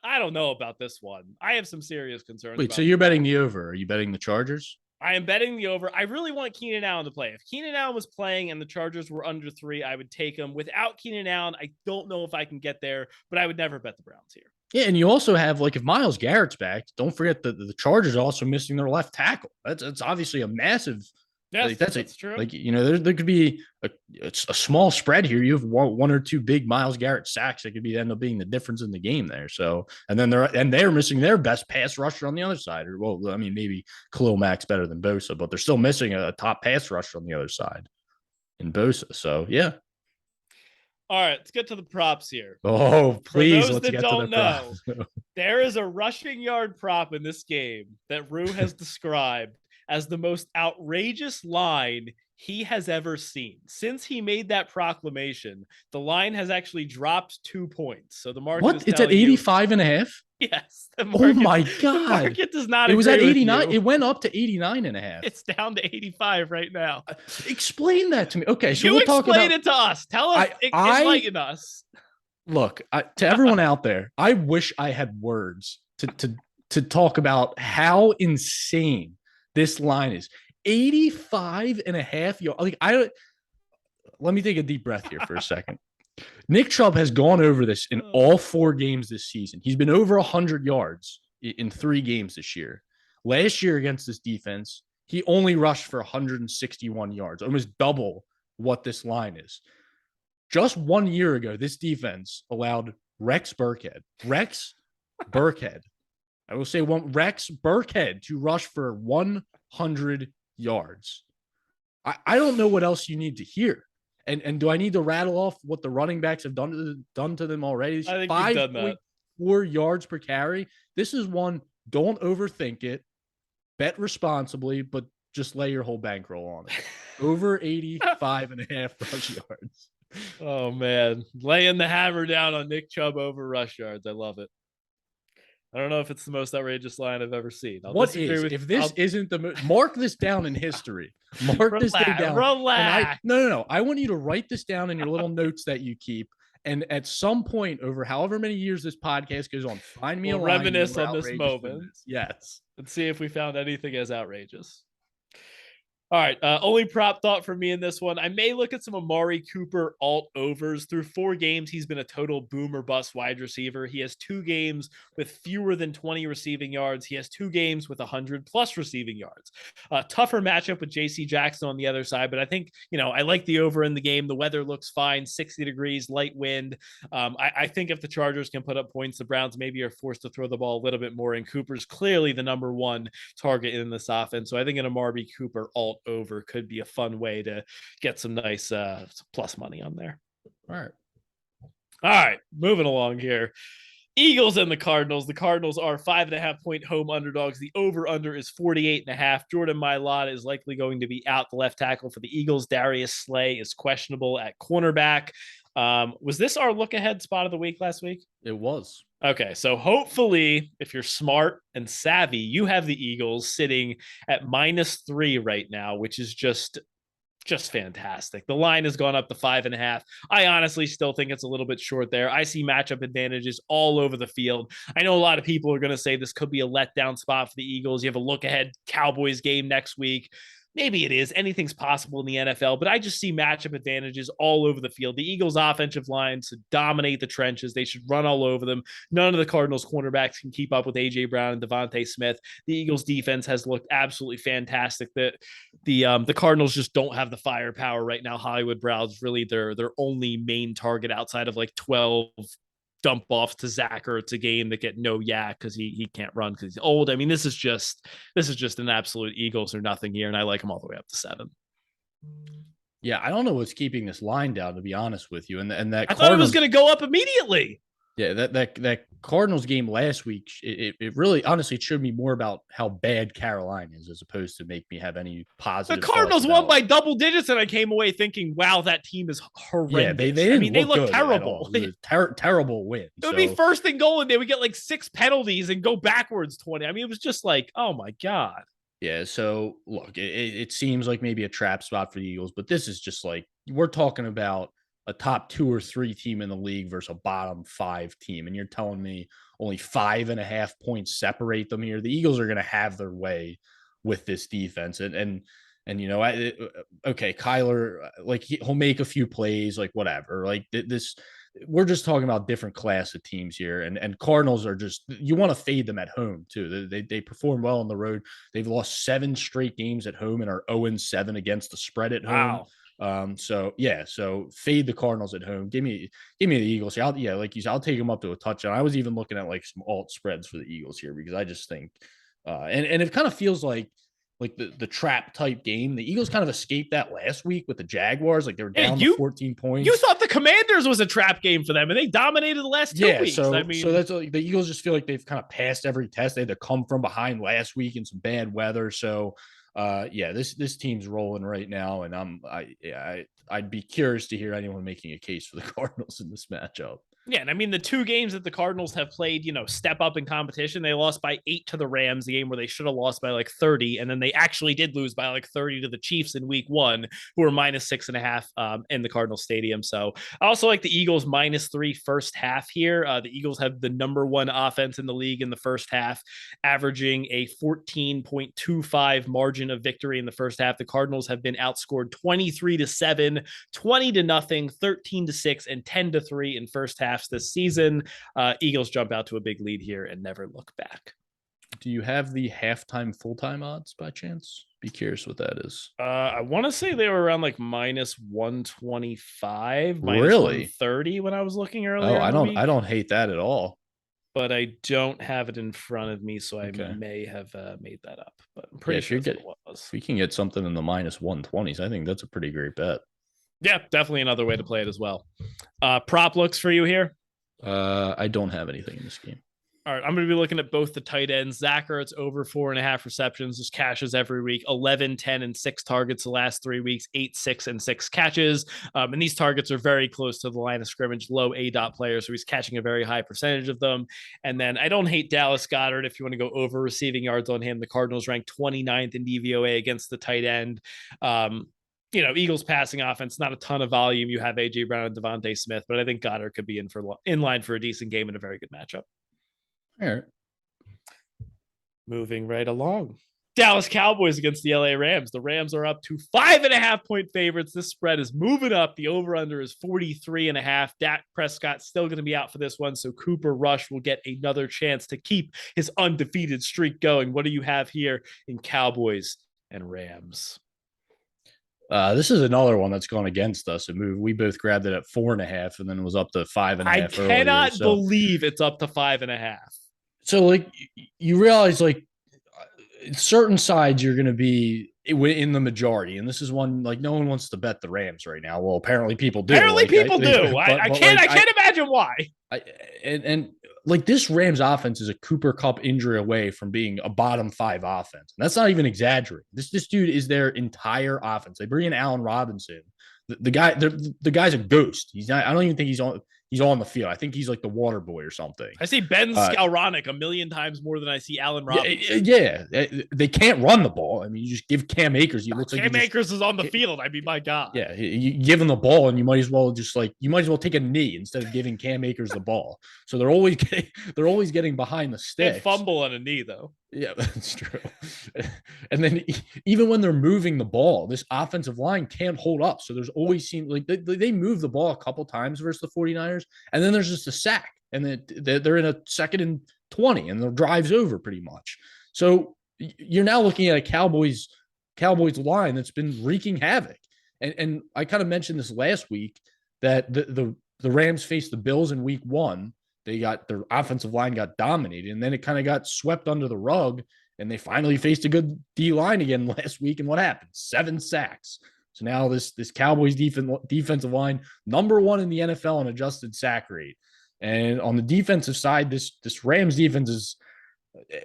I don't know about this one. I have some serious concerns. Wait, so you're betting the over? Are you betting the Chargers? I am betting the over. I really want Keenan Allen to play. If Keenan Allen was playing and the Chargers were under 3, I would take him. Without Keenan Allen, I don't know if I can get there, but I would never bet the Browns here. Yeah, and you also have, like, if Myles Garrett's back, don't forget that the Chargers are also missing their left tackle. That's obviously a massive. Yes, like, that's true. Like, you know, there could be a small spread here. You have one or 2 big Myles Garrett sacks that could end up being the difference in the game there. So, and then they're missing their best pass rusher on the other side. Or, well, I mean, maybe Khalil Mack's better than Bosa, but they're still missing a top pass rusher on the other side in Bosa. So, yeah. All right, let's get to the props here. Oh, please, let's get to the props. There is a rushing yard prop in this game that Rue has described as the most outrageous line he has ever seen. Since he made that proclamation, the line has actually dropped 2 points. So the market What? It's at 85.5? Yes. Oh my God. The market does not It was at agree with 89. you. It went up to 89.5. It's down to 85 right now. Explain that to me. Okay, so you we're explain talking about it to us. Tell us, enlighten us. Look, to everyone out there, I wish I had words to talk about how insane this line is. 85.5 yards. Like, let me take a deep breath here for a second. Nick Chubb has gone over this in all 4 games this season. He's been over 100 yards in 3 games this year. Last year against this defense, he only rushed for 161 yards, almost double what this line is. Just 1 year ago, this defense allowed Rex Burkhead. I will say Rex Burkhead to rush for 100 yards. I don't know what else you need to hear. And do I need to rattle off what the running backs have done to them already? I think you've done that. 5.4 yards per carry. This is one, don't overthink it. Bet responsibly, but just lay your whole bankroll on it. Over 85.5 rush yards. Oh, man. Laying the hammer down on Nick Chubb over rush yards. I love it. I don't know if it's the most outrageous line I've ever seen. If this isn't mark this down in history. Mark this day down. Relax. No. I want you to write this down in your little notes that you keep. And at some point over however many years this podcast goes on, find me a line. Reminisce on this moment. Yes. And see if we found anything as outrageous. All right. Only prop thought for me in this one. I may look at some Amari Cooper alt overs. Through 4 games, he's been a total boom or bust wide receiver. He has 2 games with fewer than 20 receiving yards. He has 2 games with 100 plus receiving yards. Tougher matchup with JC Jackson on the other side, but I think, I like the over in the game. The weather looks fine, 60 degrees, light wind. I think if the Chargers can put up points, the Browns maybe are forced to throw the ball a little bit more, and Cooper's clearly the number 1 target in this offense. So I think an Amari Cooper alt over could be a fun way to get some nice plus money on there. All right, moving along here. Eagles and the Cardinals. The Cardinals are 5.5-point home underdogs. The over-under is 48.5. Jordan Mailata is likely going to be out, the left tackle for the Eagles. Darius Slay is questionable at cornerback. Was this our look-ahead spot of the week last week? It was. Okay, so hopefully, if you're smart and savvy, you have the Eagles sitting at -3 right now, which is just fantastic. The line has gone up to 5.5. I honestly still think it's a little bit short there. I see matchup advantages all over the field. I know a lot of people are going to say this could be a letdown spot for the Eagles. You have a look ahead Cowboys game next week. Maybe it is. Anything's possible in the NFL, but I just see matchup advantages all over the field. The Eagles' offensive line to dominate the trenches. They should run all over them. None of the Cardinals' cornerbacks can keep up with A.J. Brown and Devontae Smith. The Eagles' defense has looked absolutely fantastic. The Cardinals just don't have the firepower right now. Hollywood Brown's really their only main target outside of like 12 dump offs to Zach Ertz a game that get no yak because he can't run because he's old. I mean, this is just an absolute Eagles or nothing here, and I like them all the way up to 7. Yeah, I don't know what's keeping this line down, to be honest with you. And that I thought it was going to go up immediately. Yeah, that Cardinals game last week, it really, honestly, showed me more about how bad Carolina is as opposed to make me have any positive. The Cardinals won by double digits, and I came away thinking, wow, that team is horrendous. Yeah, they look terrible. It was a terrible win. It would be 1st and goal, and they would get like 6 penalties and go backwards 20. I mean, it was just like, oh my God. Yeah, so look, it seems like maybe a trap spot for the Eagles, but this is just like, we're talking about a top 2 or 3 team in the league versus a bottom 5 team. And you're telling me only 5.5 points separate them here. The Eagles are going to have their way with this defense. And you know, okay, Kyler, like he'll make a few plays, like whatever, like this, we're just talking about different class of teams here. And Cardinals are just, you want to fade them at home too. They perform well on the road. They've lost 7 straight games at home and are 0-7 against the spread at home. Wow. So fade the Cardinals at home. Give me the Eagles here. Like you said, I'll take them up to a touchdown. I was even looking at like some alt spreads for the Eagles here because I just think, and it kind of feels like the trap type game. The Eagles kind of escaped that last week with the Jaguars. Like they were down to 14 points. You thought the Commanders was a trap game for them, and they dominated the last 2 weeks. So that's like, the Eagles just feel like they've kind of passed every test. They had to come from behind last week in some bad weather. So this team's rolling right now, and I'd be curious to hear anyone making a case for the Cardinals in this matchup. Yeah, and I mean, the 2 games that the Cardinals have played, step up in competition, they lost by 8 to the Rams, the game where they should have lost by like 30, and then they actually did lose by like 30 to the Chiefs in week 1, who were -6.5 in the Cardinal Stadium. So I also like the Eagles -3 first half here. The Eagles have the number 1 offense in the league in the first half, averaging a 14.25 margin of victory in the first half. The Cardinals have been outscored 23-7, 20-0, 13-6, and 10-3 in first half this season. Eagles jump out to a big lead here and never look back. Do you have the halftime full-time odds by chance? Be curious what that is. I want to say they were around like -125, really? -130 when I was looking earlier. Oh, I don't hate that at all. But I don't have it in front of me, so I may have made that up. But I'm pretty sure it was. If we can get something in the -120s, I think that's a pretty great bet. Yeah, definitely another way to play it as well. Prop looks for you here? I don't have anything in this game. All right, I'm going to be looking at both the tight ends. Zach Ertz over 4.5 receptions, just cashes every week. 11, 10, and 6 targets the last 3 weeks. 8, 6, and 6 catches. And these targets are very close to the line of scrimmage, low A-dot players, so he's catching a very high percentage of them. And then I don't hate Dallas Goedert if you want to go over receiving yards on him. The Cardinals ranked 29th in DVOA against the tight end. Eagles passing offense, not a ton of volume. You have A.J. Brown and Devontae Smith, but I think Goddard could be in line for a decent game and a very good matchup. All right. Moving right along. Dallas Cowboys against the LA Rams. The Rams are up to 5.5-point favorites. This spread is moving up. The over-under is 43.5. Dak Prescott still going to be out for this one, so Cooper Rush will get another chance to keep his undefeated streak going. What do you have here in Cowboys and Rams? This is another one that's gone against us. We both grabbed it at 4.5 and then it was up to 5.5. I cannot believe it's up to 5.5. So like you realize like certain sides you're going to be in the majority. And this is one, like, no one wants to bet the Rams right now. Well, apparently people do. Apparently like, people do. I can't imagine why. And like, this Rams offense is a Cooper Kupp injury away from being a bottom 5 offense. And that's not even exaggerating. This dude is their entire offense. They bring in Allen Robinson. The guy's a ghost. He's not. I don't even think he's on the field. I think he's like the water boy or something. I see Ben Skowronek a million times more than I see Allen Robinson. Yeah, they can't run the ball. I mean, you just give Cam Akers. Cam Akers is on the field. I mean, my God. Yeah, you give him the ball, and you might as well take a knee instead of giving Cam Akers the ball. So they're always getting behind the sticks. They fumble on a knee though. Yeah, that's true. And then even when they're moving the ball, this offensive line can't hold up. So there's always seemed like they move the ball a couple times versus the 49ers, and then there's just a sack, and then they're in a 2nd and 20, and the drive's over pretty much. So you're now looking at a Cowboys line that's been wreaking havoc. And I kind of mentioned this last week that the Rams faced the Bills in week 1. Their offensive line got dominated, and then it kind of got swept under the rug, and they finally faced a good D line again last week. And what happened? 7 sacks. So now this Cowboys defensive line, number 1 in the NFL in adjusted sack rate. And on the defensive side, this Rams defense is,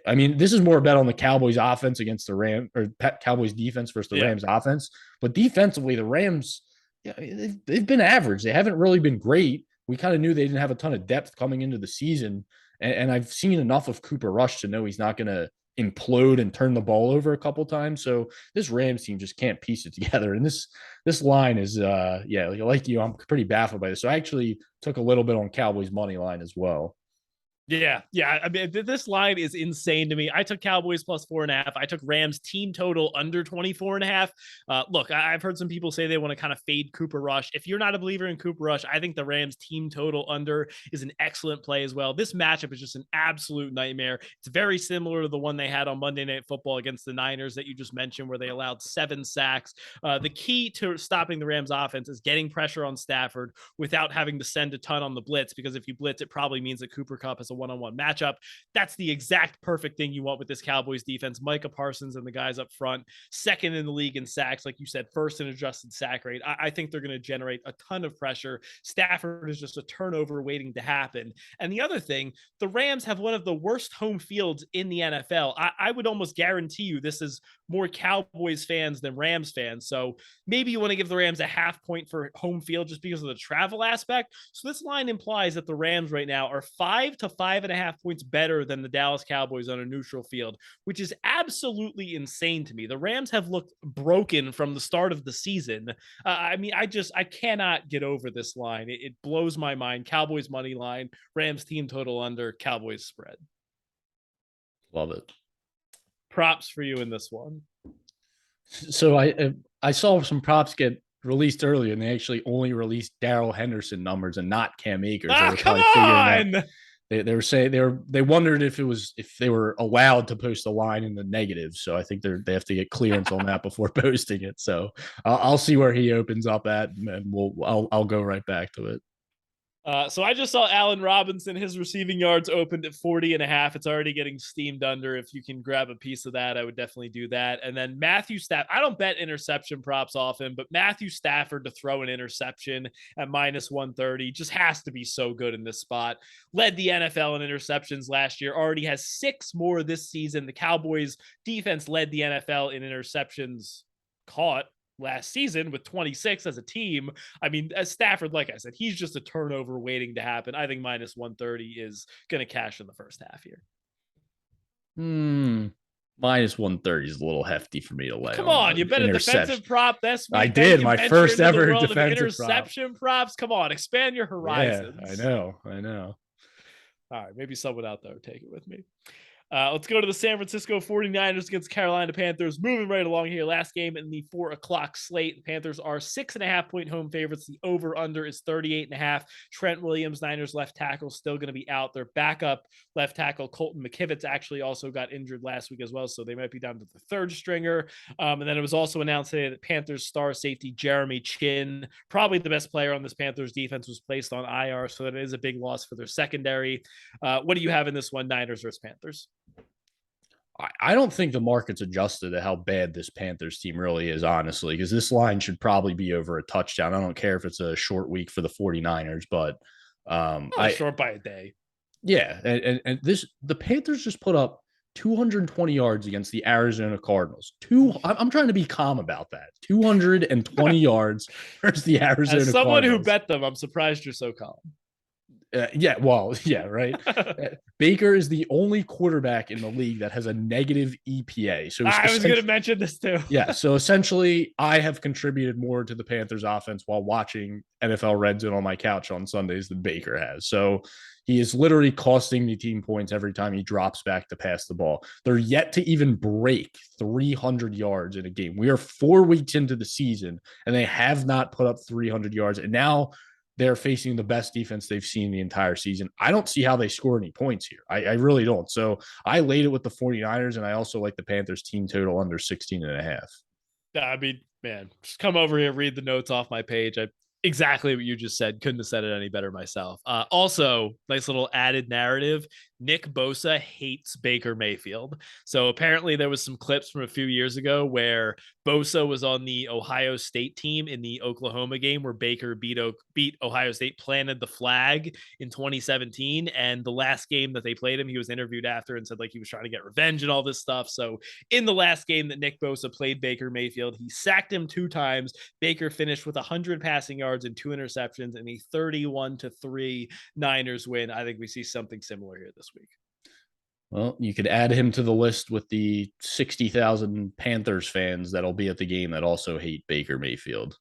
I mean, this is more a bet on the Cowboys offense against the Rams, or Cowboys defense versus the Rams offense. But defensively, the Rams, they've been average. They haven't really been great. We kind of knew they didn't have a ton of depth coming into the season. And I've seen enough of Cooper Rush to know he's not going to implode and turn the ball over a couple times. So this Rams team just can't piece it together. And this line is, like you, I'm pretty baffled by this. So I actually took a little bit on Cowboys money line as well. Yeah. I mean, this line is insane to me. I took Cowboys plus 4.5. I took Rams team total under 24.5. Look, I've heard some people say they want to kind of fade Cooper Rush. If you're not a believer in Cooper Rush, I think the Rams team total under is an excellent play as well. This matchup is just an absolute nightmare. It's very similar to the one they had on Monday Night Football against the Niners that you just mentioned, where they allowed 7 sacks. The key to stopping the Rams offense is getting pressure on Stafford without having to send a ton on the blitz, because if you blitz, it probably means that Cooper Kupp has a one-on-one matchup. That's the exact perfect thing you want with this Cowboys defense. Micah Parsons and the guys up front, 2nd in the league in sacks, like you said, 1st in adjusted sack rate. I think they're going to generate a ton of pressure. Stafford is just a turnover waiting to happen. And the other thing, the Rams have one of the worst home fields in the NFL. I would almost guarantee you this is more Cowboys fans than Rams fans. So maybe you want to give the Rams a half point for home field just because of the travel aspect. So this line implies that the Rams right now are 5 to 5.5 points better than the Dallas Cowboys on a neutral field, which is absolutely insane to me. The Rams have looked broken from the start of the season. I mean, I cannot get over this line. It blows my mind. Cowboys money line, Rams team total under, Cowboys spread. Love it. Props for you in this one. So I saw some props get released earlier, and they actually only released Darrell Henderson numbers and not Cam Akers. Come on! They were saying they wondered if they were allowed to post a line in the negative. So I think they have to get clearance on that before posting it. So I'll see where he opens up at, and I'll go right back to it. So I just saw Allen Robinson. His receiving yards opened at 40.5. It's already getting steamed under. If you can grab a piece of that, I would definitely do that. And then Matthew Stafford. I don't bet interception props often, but Matthew Stafford to throw an interception at minus 130 just has to be so good in this spot. Led the NFL in interceptions last year. Already has 6 more this season. The Cowboys defense led the NFL in interceptions caught last season with 26 as a team. I mean, as Stafford, like I said, he's just a turnover waiting to happen. I think minus 130 is going to cash in the first half here. Minus 130 is a little hefty for me to lay. Come on, you bet a defensive prop this week. I did, my first ever defensive interception props. Come on, expand your horizons. Yeah, I know. All right, maybe someone out there will take it with me. Let's go to the San Francisco 49ers against Carolina Panthers. Moving right along here. Last game in the 4:00 slate. The Panthers are 6.5 point home favorites. The over-under is 38.5. Trent Williams, Niners left tackle, still going to be out. Their backup left tackle, Colton McKivitz, actually also got injured last week as well, so they might be down to the 3rd stringer. And then it was also announced today that Panthers star safety Jeremy Chin, probably the best player on this Panthers defense, was placed on IR, so that is a big loss for their secondary. What do you have in this one, Niners versus Panthers? I don't think the market's adjusted to how bad this Panthers team really is, honestly, because this line should probably be over a touchdown. I don't care if it's a short week for the 49ers, but short by a day. Yeah, and the Panthers just put up 220 yards against the Arizona Cardinals. I'm trying to be calm about that. 220 yards versus the Arizona As someone Cardinals. who bet them, I'm surprised you're so calm. Right. Baker is the only quarterback in the league that has a negative EPA. So I was going to mention this too. Yeah. So essentially, I have contributed more to the Panthers offense while watching NFL Red Zone on my couch on Sundays than Baker has. So he is literally costing the team points every time he drops back to pass the ball. They're yet to even break 300 yards in a game. We are 4 weeks into the season, and they have not put up 300 yards. And now they're facing the best defense they've seen the entire season. I don't see how they score any points here. I really don't. So I laid it with the 49ers, and I also like the Panthers team total under 16.5. I mean, man, just come over here, read the notes off my page. Exactly what you just said. Couldn't have said it any better myself. Also, nice little added narrative. Nick Bosa hates Baker Mayfield. So apparently there was some clips from a few years ago where Bosa was on the Ohio State team in the Oklahoma game where Baker beat Ohio State, planted the flag in 2017. And the last game that they played him, he was interviewed after and said like he was trying to get revenge and all this stuff. So in the last game that Nick Bosa played Baker Mayfield, he sacked him 2 times. Baker finished with 100 passing yards and 2 interceptions and a 31-3 Niners win. I think we see something similar here this week. Well, you could add him to the list with the 60,000 Panthers fans that'll be at the game that also hate Baker Mayfield.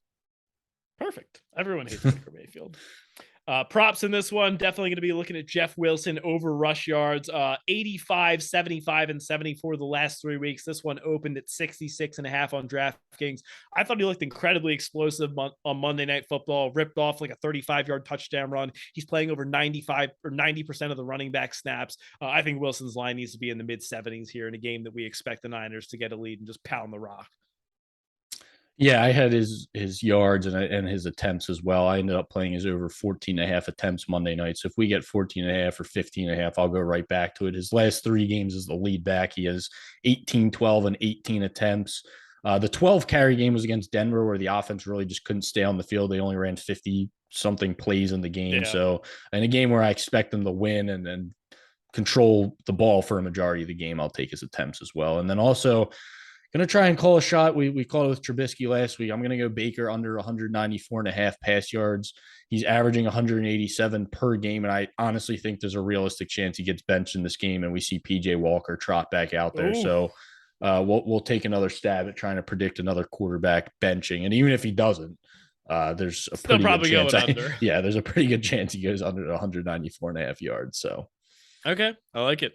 Perfect. Everyone hates Baker Mayfield. Props in this one, definitely going to be looking at Jeff Wilson over rush yards, 85, 75, and 74 the last 3 weeks. This one opened at 66.5 on DraftKings. I thought he looked incredibly explosive on Monday Night Football, ripped off like a 35-yard touchdown run. He's playing over 95 or 90% of the running back snaps. I think Wilson's line needs to be in the mid-70s here in a game that we expect the Niners to get a lead and just pound the rock. Yeah, I had his yards and his attempts as well. I ended up playing his over 14.5 attempts Monday night. So if we get 14.5 or 15.5, I'll go right back to it. His last 3 games as the lead back. He has 18, 12, and 18 attempts. The 12 carry game was against Denver where the offense really just couldn't stay on the field. They only ran 50-something plays in the game. Yeah. So in a game where I expect them to win and then control the ball for a majority of the game, I'll take his attempts as well. And then also – going to try and call a shot. We called it with Trubisky last week. I'm going to go Baker under 194.5 pass yards. He's averaging 187 per game, and I honestly think there's a realistic chance he gets benched in this game, and we see P.J. Walker trot back out there. Ooh. So we'll take another stab at trying to predict another quarterback benching, and even if he doesn't, there's a pretty good chance. There's a pretty good chance he goes under 194.5 yards. So, okay, I like it.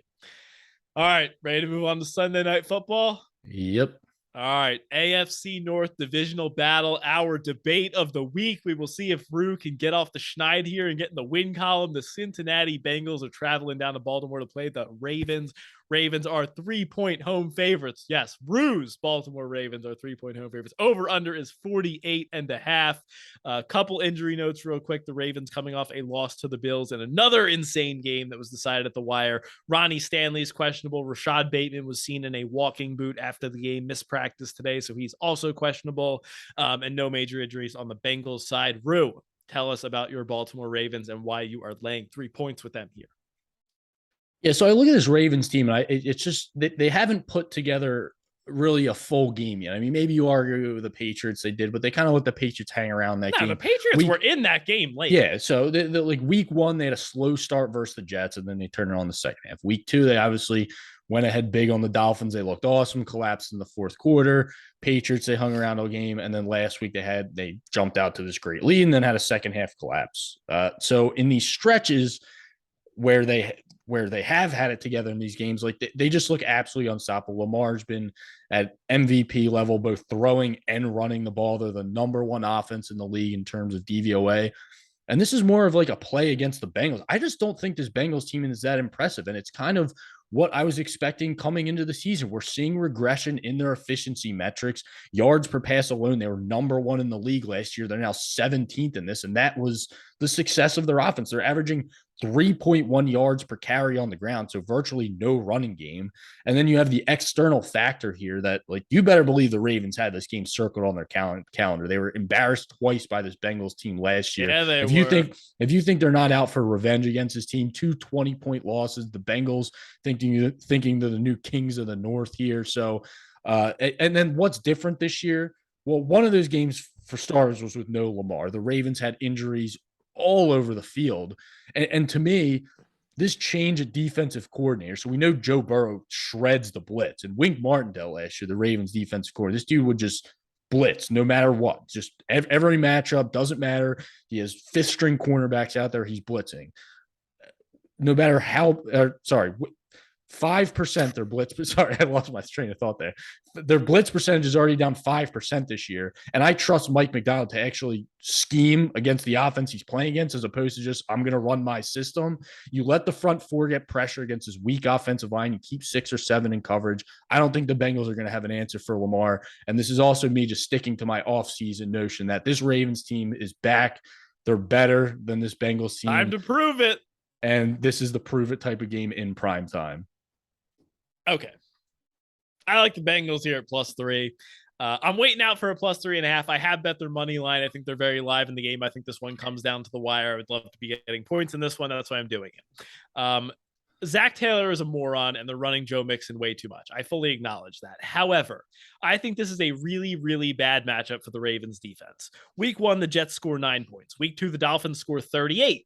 All right, ready to move on to Sunday Night Football? Yep. All right, AFC North divisional battle, our debate of the week. We will see if Rue can get off the schneid here and get in the win column. The Cincinnati Bengals are traveling down to Baltimore to play the Ravens. Ravens are 3-point home favorites. Yes, Rue's Baltimore Ravens are 3-point home favorites. Over under is 48.5. A couple injury notes real quick. The Ravens coming off a loss to the Bills and another insane game that was decided at the wire. Ronnie Stanley's questionable. Rashad Bateman was seen in a walking boot after the game, missed practice today, so he's also questionable. And no major injuries on the Bengals side. Rue, tell us about your Baltimore Ravens and why you are laying 3 points with them here. Yeah, so I look at this Ravens team, and it's just they haven't put together really a full game yet. I mean, maybe you argue with the Patriots they did, but they kind of let the Patriots hang around that game. The Patriots were in that game late. Yeah, so like week 1, they had a slow start versus the Jets, and then they turned it on the second half. Week 2, they obviously went ahead big on the Dolphins. They looked awesome, collapsed in the fourth quarter. Patriots, they hung around all game, and then last week they jumped out to this great lead and then had a second half collapse. So in these stretches where they have had it together in these games, like they just look absolutely unstoppable. Lamar's been at MVP level, both throwing and running the ball. They're the number 1 offense in the league in terms of DVOA. And this is more of like a play against the Bengals. I just don't think this Bengals team is that impressive. And it's kind of what I was expecting coming into the season. We're seeing regression in their efficiency metrics. Yards per pass alone, they were number 1 in the league last year. They're now 17th in this, and that was the success of their offense. They're averaging 3.1 yards per carry on the ground, so virtually no running game. And then you have the external factor here that, like, you better believe the Ravens had this game circled on their calendar. They were embarrassed twice by this Bengals team last year. Yeah, they if were. you think they're not out for revenge against this team, 2 20-point losses, the Bengals thinking they're the new kings of the North here. So, and then what's different this year? Well, one of those games for starters was with no Lamar. The Ravens had injuries all over the field. And to me, this change at defensive coordinator. So we know Joe Burrow shreds the blitz, and Wink Martindale last year, the Ravens defensive coordinator, this dude would just blitz no matter what. Just every matchup, doesn't matter. He has fifth string cornerbacks out there. He's blitzing. No matter how, 5% their blitz. Sorry, I lost my train of thought there. Their blitz percentage is already down 5% this year. And I trust Mike McDonald to actually scheme against the offense he's playing against, as opposed to just, I'm going to run my system. You let the front four get pressure against his weak offensive line. You keep 6 or 7 in coverage. I don't think the Bengals are going to have an answer for Lamar. And this is also me just sticking to my offseason notion that this Ravens team is back. They're better than this Bengals team. Time to prove it. And this is the prove it type of game in prime time. Okay. I like the Bengals here at +3. I'm waiting out for a +3.5. I have bet their money line. I think they're very live in the game. I think this one comes down to the wire. I would love to be getting points in this one. That's why I'm doing it. Zach Taylor is a moron, and they're running Joe Mixon way too much. I fully acknowledge that. However, I think this is a really, really bad matchup for the Ravens defense. Week 1, the Jets score 9 points. Week 2, the Dolphins score 38.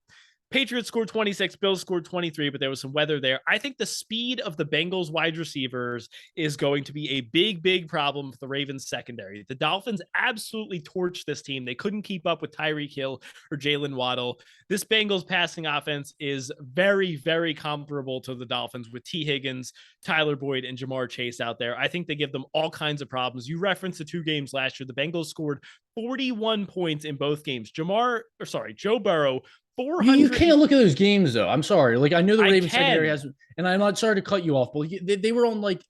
Patriots scored 26, Bills scored 23, but there was some weather there. I think the speed of the Bengals wide receivers is going to be a big, big problem for the Ravens secondary. The Dolphins absolutely torched this team. They couldn't keep up with Tyreek Hill or Jalen Waddle. This Bengals passing offense is very, very comparable to the Dolphins with T. Higgins, Tyler Boyd, and Jamar Chase out there. I think they give them all kinds of problems. You referenced the 2 games last year. The Bengals scored 41 points in both games. Joe Burrow, 400. You can't look at those games though. I'm sorry. Like, I know the Ravens secondary has, and I'm not sorry to cut you off, but they were on like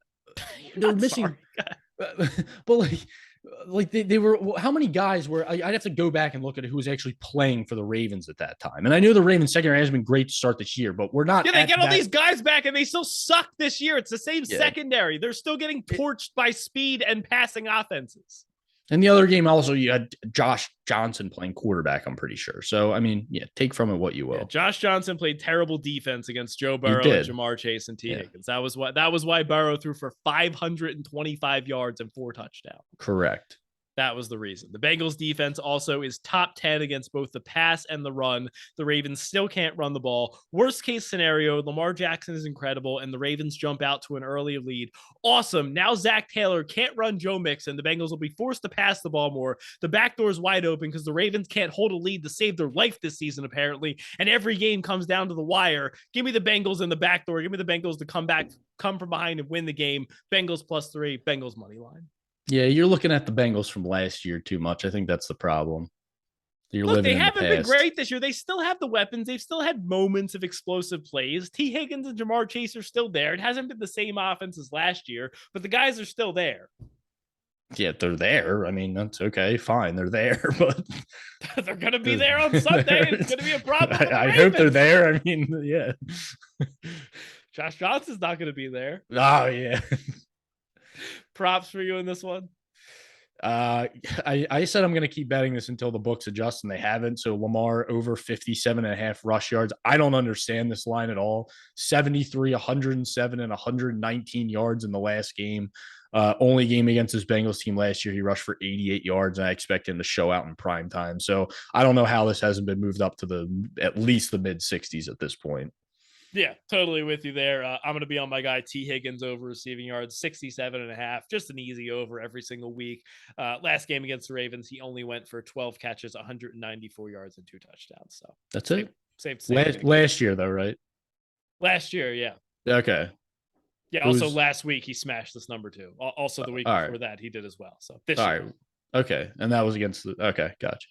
they were missing. But like they were. How many guys were? I'd have to go back and look at who was actually playing for the Ravens at that time. And I know the Ravens secondary has been great to start this year, but we're not. Yeah, they get all these guys back, and they still suck this year. It's the same secondary. They're still getting torched by speed and passing offenses. And the other game also, you had Josh Johnson playing quarterback, I'm pretty sure. So, I mean, yeah, take from it what you will. Yeah, Josh Johnson played terrible defense against Joe Burrow and Jamar Chase and T. Higgins. That was why Burrow threw for 525 yards and 4 touchdowns. Correct. That was the reason. The Bengals defense also is top 10 against both the pass and the run. The Ravens still can't run the ball. Worst case scenario, Lamar Jackson is incredible, and the Ravens jump out to an early lead. Awesome. Now Zach Taylor can't run Joe Mixon. The Bengals will be forced to pass the ball more. The back door is wide open because the Ravens can't hold a lead to save their life this season, apparently, and every game comes down to the wire. Give me the Bengals in the back door. Give me the Bengals to come from behind and win the game. Bengals +3, Bengals money line. Yeah, you're looking at the Bengals from last year too much. I think that's the problem. They haven't been great this year. They still have the weapons. They've still had moments of explosive plays. T. Higgins and Jamar Chase are still there. It hasn't been the same offense as last year, but the guys are still there. Yeah, they're there. I mean, that's okay. Fine. They're there, but they're going to be there on Sunday. It's going to be a problem. I hope they're there. I mean, yeah. Josh Johnson's not going to be there. Oh, yeah. Props for you in this one. I said I'm going to keep betting this until the books adjust, and they haven't. So Lamar over 57.5 rush yards. I don't understand this line at all. 73, 107, and 119 yards in the last game. Only game against this Bengals team last year, he rushed for 88 yards, and I expect him to show out in prime time. So I don't know how this hasn't been moved up to at least the mid 60s at this point. Yeah, totally with you there. I'm going to be on my guy T. Higgins over receiving yards, 67.5. Just an easy over every single week. Last game against the Ravens, he only went for 12 catches, 194 yards, and 2 touchdowns. So that's it. Same last year, though, right? Last year, yeah. Okay. Yeah. Also, last week he smashed this number too. Also, the week before that he did as well. So this year. Right. Okay, and that was against the. Okay, gotcha.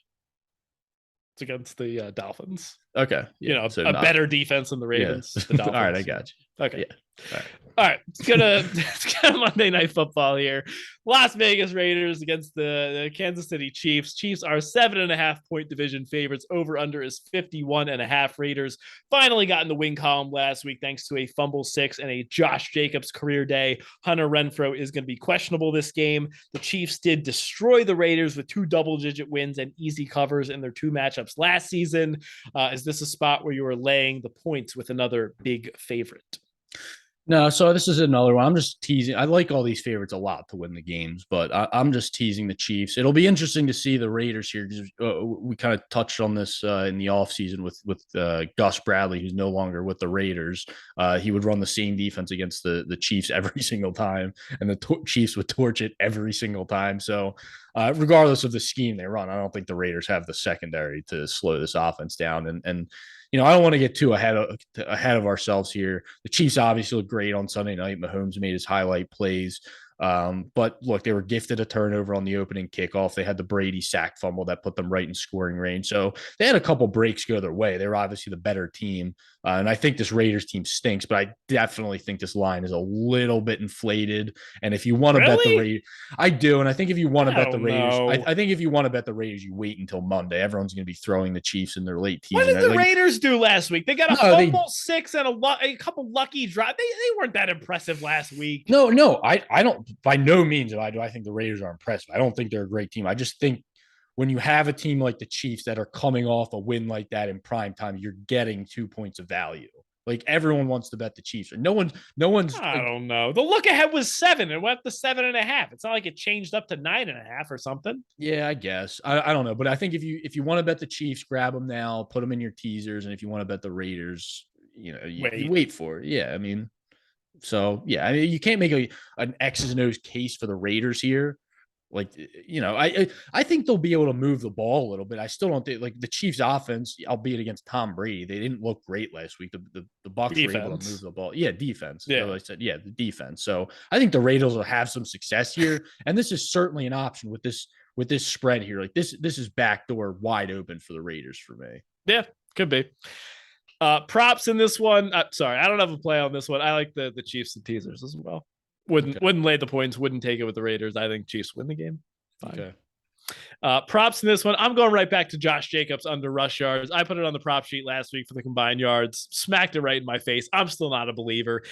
It's against the Dolphins. Okay. You know, so a better defense than the Ravens. Yeah. The Dolphins. All right, I got you. Okay. Yeah. All right. Let's go to Monday Night Football here. Las Vegas Raiders against the Kansas City Chiefs. Chiefs are 7.5-point division favorites. Over under is 51.5. Raiders finally got in the win column last week thanks to a fumble 6 and a Josh Jacobs career day. Hunter Renfrow is going to be questionable this game. The Chiefs did destroy the Raiders with 2 double-digit wins and easy covers in their 2 matchups last season. Is this a spot where you are laying the points with another big favorite? No, so this is another one. I'm just teasing. I like all these favorites a lot to win the games, but I'm just teasing the Chiefs. It'll be interesting to see the Raiders here because we kind of touched on this in the offseason with Gus Bradley, who's no longer with the Raiders. He would run the same defense against the Chiefs every single time, and the Chiefs would torch it every single time. So regardless of the scheme they run, I don't think the Raiders have the secondary to slow this offense down. And you know, I don't want to get too ahead of ourselves here. The Chiefs obviously look great on Sunday night. Mahomes made his highlight plays. But look, they were gifted a turnover on the opening kickoff. They had the Brady sack fumble that put them right in scoring range. So they had a couple breaks go their way. They were obviously the better team. And I think this Raiders team stinks, but I definitely think this line is a little bit inflated. And if you want to bet the Raiders, I do. And I think if you want to bet the Raiders, I think if you want to bet the Raiders, you wait until Monday. Everyone's going to be throwing the Chiefs in their late team. What did the Raiders do last week? They got a fumble 6 and a couple lucky drives. They weren't that impressive last week. No, I don't. By no means do I think the Raiders are impressive. I don't think they're a great team. I just think when you have a team like the Chiefs that are coming off a win like that in prime time, you're getting 2 points of value. Like everyone wants to bet the Chiefs. No one's. I don't know. The look ahead was 7 and went to 7.5. It's not like it changed up to 9.5 or something. Yeah, I guess. I don't know, but I think if you want to bet the Chiefs, grab them now, put them in your teasers, and if you want to bet the Raiders, you wait for it. Yeah, I mean. So, yeah, I mean, you can't make an X's and O's case for the Raiders here. Like, you know, I think they'll be able to move the ball a little bit. I still don't think, like, the Chiefs' offense, albeit against Tom Brady, they didn't look great last week. The Bucs were able to move the ball. Yeah, defense. Yeah. So I said, yeah, the defense. So I think the Raiders will have some success here. And this is certainly an option with this spread here. Like, this is backdoor wide open for the Raiders for me. Yeah, could be. Props in this one. Sorry, I don't have a play on this one. I like the Chiefs and teasers as well. Wouldn't lay the points. Wouldn't take it with the Raiders. I think Chiefs win the game. Fine. Okay. Props in this one. I'm going right back to Josh Jacobs under rush yards. I put it on the prop sheet last week for the combined yards. Smacked it right in my face. I'm still not a believer.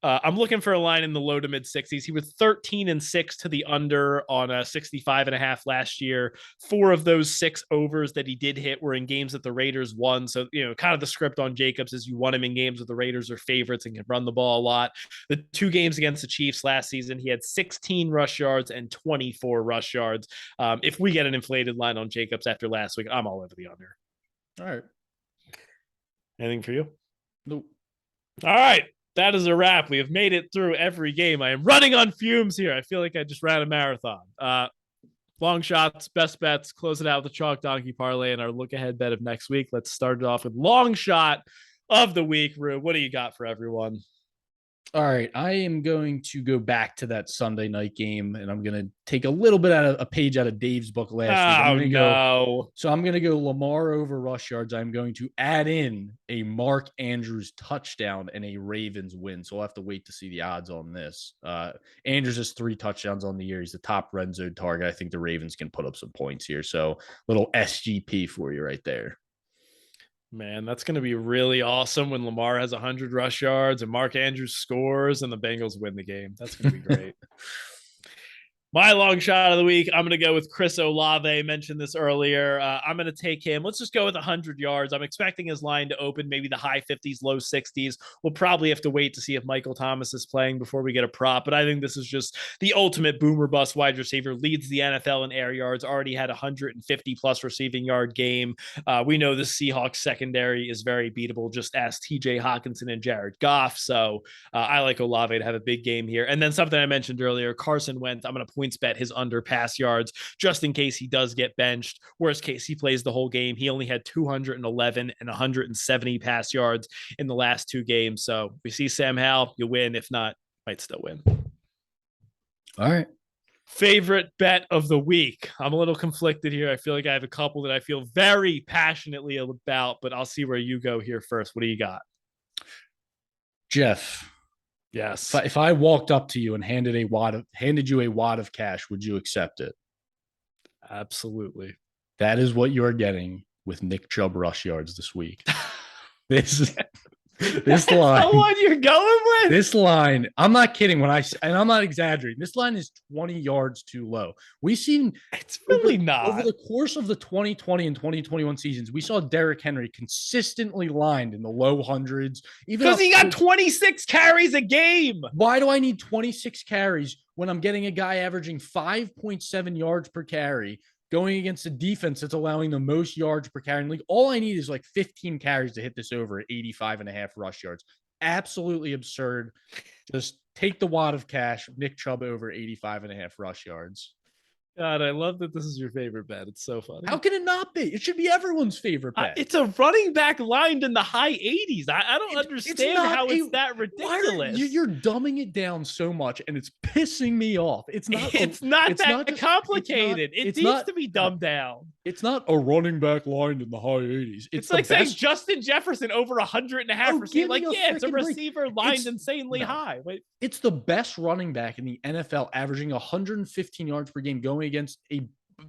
I'm looking for a line in the low to mid 60s. He was 13-6 to the under on a 65.5 last year. 4 of those 6 overs that he did hit were in games that the Raiders won. So, you know, kind of the script on Jacobs is you want him in games where the Raiders are favorites and can run the ball a lot. The 2 games against the Chiefs last season, he had 16 rush yards and 24 rush yards. If we get an inflated line on Jacobs after last week, I'm all over the under. All right. Anything for you? Nope. All right. That is a wrap. We have made it through every game. I am running on fumes here. I feel like I just ran a marathon. Long shots, best bets, close it out with the chalk donkey parlay and our look ahead bet of next week. Let's start it off with long shot of the week. Rue, what do you got for everyone? All right, I am going to go back to that Sunday night game, and I'm going to take a little bit out of a page out of Dave's book last week. I'm going to go Lamar over rush yards. I'm going to add in a Mark Andrews touchdown and a Ravens win. So I'll have to wait to see the odds on this. Andrews has 3 touchdowns on the year. He's the top red zone target. I think the Ravens can put up some points here. So little SGP for you right there. Man, that's going to be really awesome when Lamar has 100 rush yards and Mark Andrews scores and the Bengals win the game. That's going to be great. My long shot of the week, I'm going to go with Chris Olave. I mentioned this earlier. I'm going to take him. Let's just go with 100 yards. I'm expecting his line to open maybe the high 50s, low 60s. We'll probably have to wait to see if Michael Thomas is playing before we get a prop, but I think this is just the ultimate boomer bust wide receiver. Leads the NFL in air yards, already had 150-plus receiving yard game. We know the Seahawks secondary is very beatable. Just ask TJ Hawkinson and Jared Goff. So I like Olave to have a big game here. And then something I mentioned earlier, Carson Wentz, I'm going to points bet his under pass yards just in case he does get benched. Worst case, he plays the whole game. He only had 211 and 170 pass yards in the last 2 games. So we see Sam Howell, you win. If not, might still win. All right. Favorite bet of the week. I'm a little conflicted here. I feel like I have a couple that I feel very passionately about, but I'll see where you go here first. What do you got? Jeff. Yes. If I walked up to you and handed you a wad of cash, would you accept it? Absolutely. That is what you're getting with Nick Chubb rush yards this week. This line, the one you're going with. This line, I'm not kidding and I'm not exaggerating. This line is 20 yards too low. We've seen it's really not over the course of the 2020 and 2021 seasons. We saw Derrick Henry consistently lined in the low hundreds, even because he got 26 carries a game. Why do I need 26 carries when I'm getting a guy averaging 5.7 yards per carry? Going against a defense that's allowing the most yards per carry in the league. All I need is like 15 carries to hit this over at 85.5 rush yards. Absolutely absurd. Just take the wad of cash. Nick Chubb over 85.5 rush yards. God, I love that this is your favorite bet. It's so funny. How can it not be? It should be everyone's favorite bet. It's a running back lined in the high 80s. I don't understand how it's that ridiculous. You're dumbing it down so much, and it's pissing me off. It's not that complicated. It needs to be dumbed down. It's not a running back lined in the high 80s. It's like saying Justin Jefferson over 100.5 receivers. Like, yeah, it's a receiver lined insanely high. Wait. It's the best running back in the NFL, averaging 115 yards per game, going against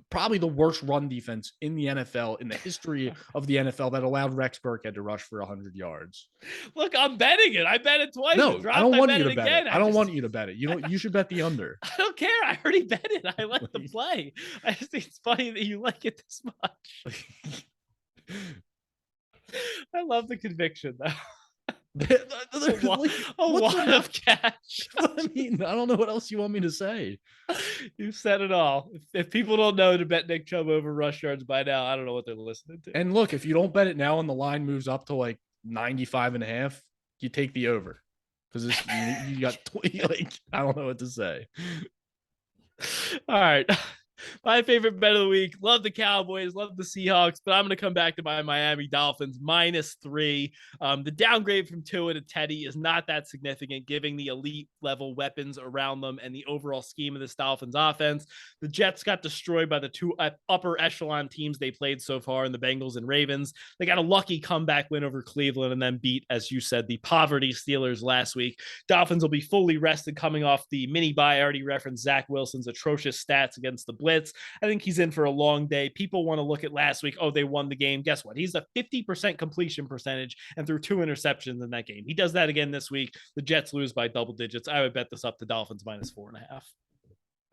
probably the worst run defense in the NFL in the history of the NFL that allowed Rex Burkhead to rush for 100 yards. Look, I'm betting it. I bet it twice. No, I don't want you to bet it. I don't want you to bet it. You should bet the under. I don't care. I already bet it. I like the play. I just think it's funny that you like it this much. I love the conviction, though. A lot of cash. I mean, I don't know what else you want me to say. You've said it all. If people don't know to bet Nick Chubb over rush yards by now, I don't know what they're listening to. And look, if you don't bet it now and the line moves up to like 95.5, you take the over. Because you got 20, like, I don't know what to say. All right. My favorite bet of the week. Love the Cowboys, love the Seahawks, but I'm going to come back to my Miami Dolphins -3. The downgrade from Tua to Teddy is not that significant, giving the elite level weapons around them and the overall scheme of this Dolphins offense. The Jets got destroyed by the two upper echelon teams they played so far in the Bengals and Ravens. They got a lucky comeback win over Cleveland and then beat, as you said, the poverty Steelers last week. Dolphins will be fully rested coming off the mini bye. I already referenced Zach Wilson's atrocious stats against the Blitz. I think he's in for a long day. People want to look at last week. Oh, they won the game. Guess what? He's a 50% completion percentage and threw 2 interceptions in that game. He does that again this week. The Jets lose by double digits. I would bet this up to Dolphins -4.5.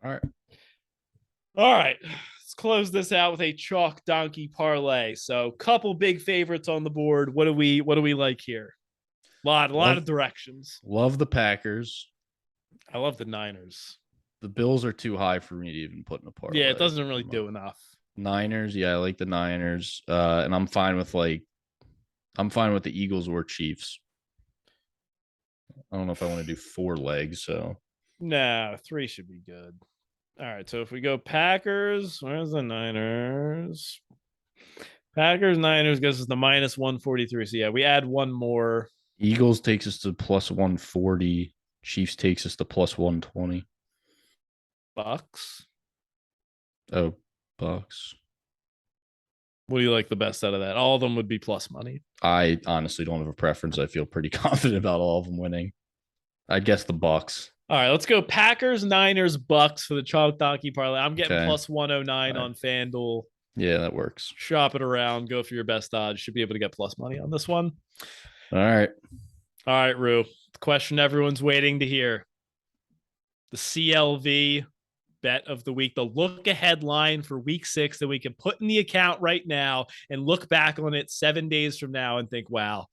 All right. Let's close this out with a chalk donkey parlay. So, couple big favorites on the board. What do we like here? A lot of directions. Love the Packers. I love the Niners. The Bills are too high for me to even put in a parlay. Yeah, it doesn't really do enough. Niners, yeah, I like the Niners. And I'm fine with the Eagles or Chiefs. I don't know if I want to do 4 legs, so. No, 3 should be good. All right, so if we go Packers, where's the Niners? Packers, Niners goes to the -143. So yeah, we add one more. Eagles takes us to +140. Chiefs takes us to +120. Bucks. Oh, Bucks. What do you like the best out of that? All of them would be plus money. I honestly don't have a preference. I feel pretty confident about all of them winning. I guess the Bucks. All right, let's go Packers, Niners, Bucks for the chalk donkey parlay. I'm getting +109 on FanDuel. Yeah, that works. Shop it around. Go for your best odds. Should be able to get plus money on this one. All right, Rue. The question everyone's waiting to hear. The CLV bet of the week, the look ahead line for week 6 that we can put in the account right now and look back on it 7 days from now and think, wow,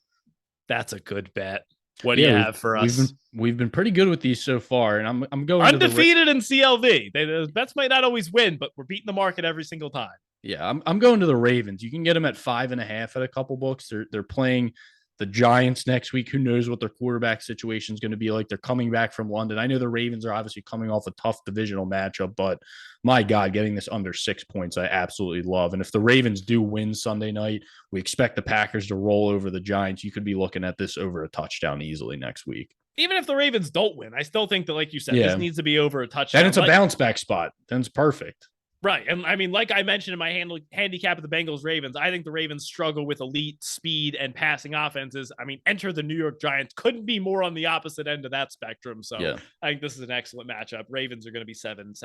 that's a good bet. What do you have for us? We've been pretty good with these so far, and I'm going undefeated in CLV. The bets might not always win, but we're beating the market every single time. Yeah, I'm going to the Ravens. You can get them at 5.5 at a couple books. They're playing the Giants next week. Who knows what their quarterback situation is going to be like? They're coming back from London. I know the Ravens are obviously coming off a tough divisional matchup, but my God, getting this under 6 points, I absolutely love. And if the Ravens do win Sunday night, we expect the Packers to roll over the Giants. You could be looking at this over a touchdown easily next week. even if the Ravens don't win, I still think that, like you said, this needs to be over a touchdown. Then it's a bounce back spot. Then it's perfect. Right. And I mean, like I mentioned in my handicap of the Bengals Ravens, I think the Ravens struggle with elite speed and passing offenses. I mean, enter the New York Giants. Couldn't be more on the opposite end of that spectrum. So I think this is an excellent matchup. Ravens are going to be 7.5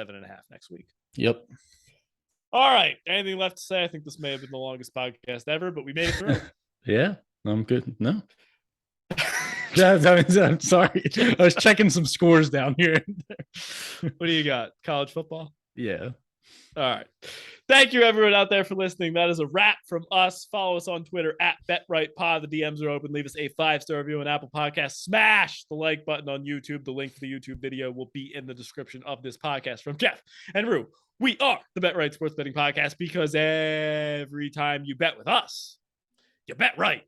next week. Yep. All right. Anything left to say? I think this may have been the longest podcast ever, but we made it through. Yeah, I'm good. No. I'm sorry. I was checking some scores down here. What do you got? College football? Yeah. All right. Thank you, everyone out there, for listening. That is a wrap from us. Follow us on Twitter at BetRightPod. The DMs are open. Leave us a 5-star review on Apple Podcasts. Smash the like button on YouTube. The link for the YouTube video will be in the description of this podcast. From Jeff and Rue, we are the Bet Right Sports Betting Podcast, because every time you bet with us, you bet right.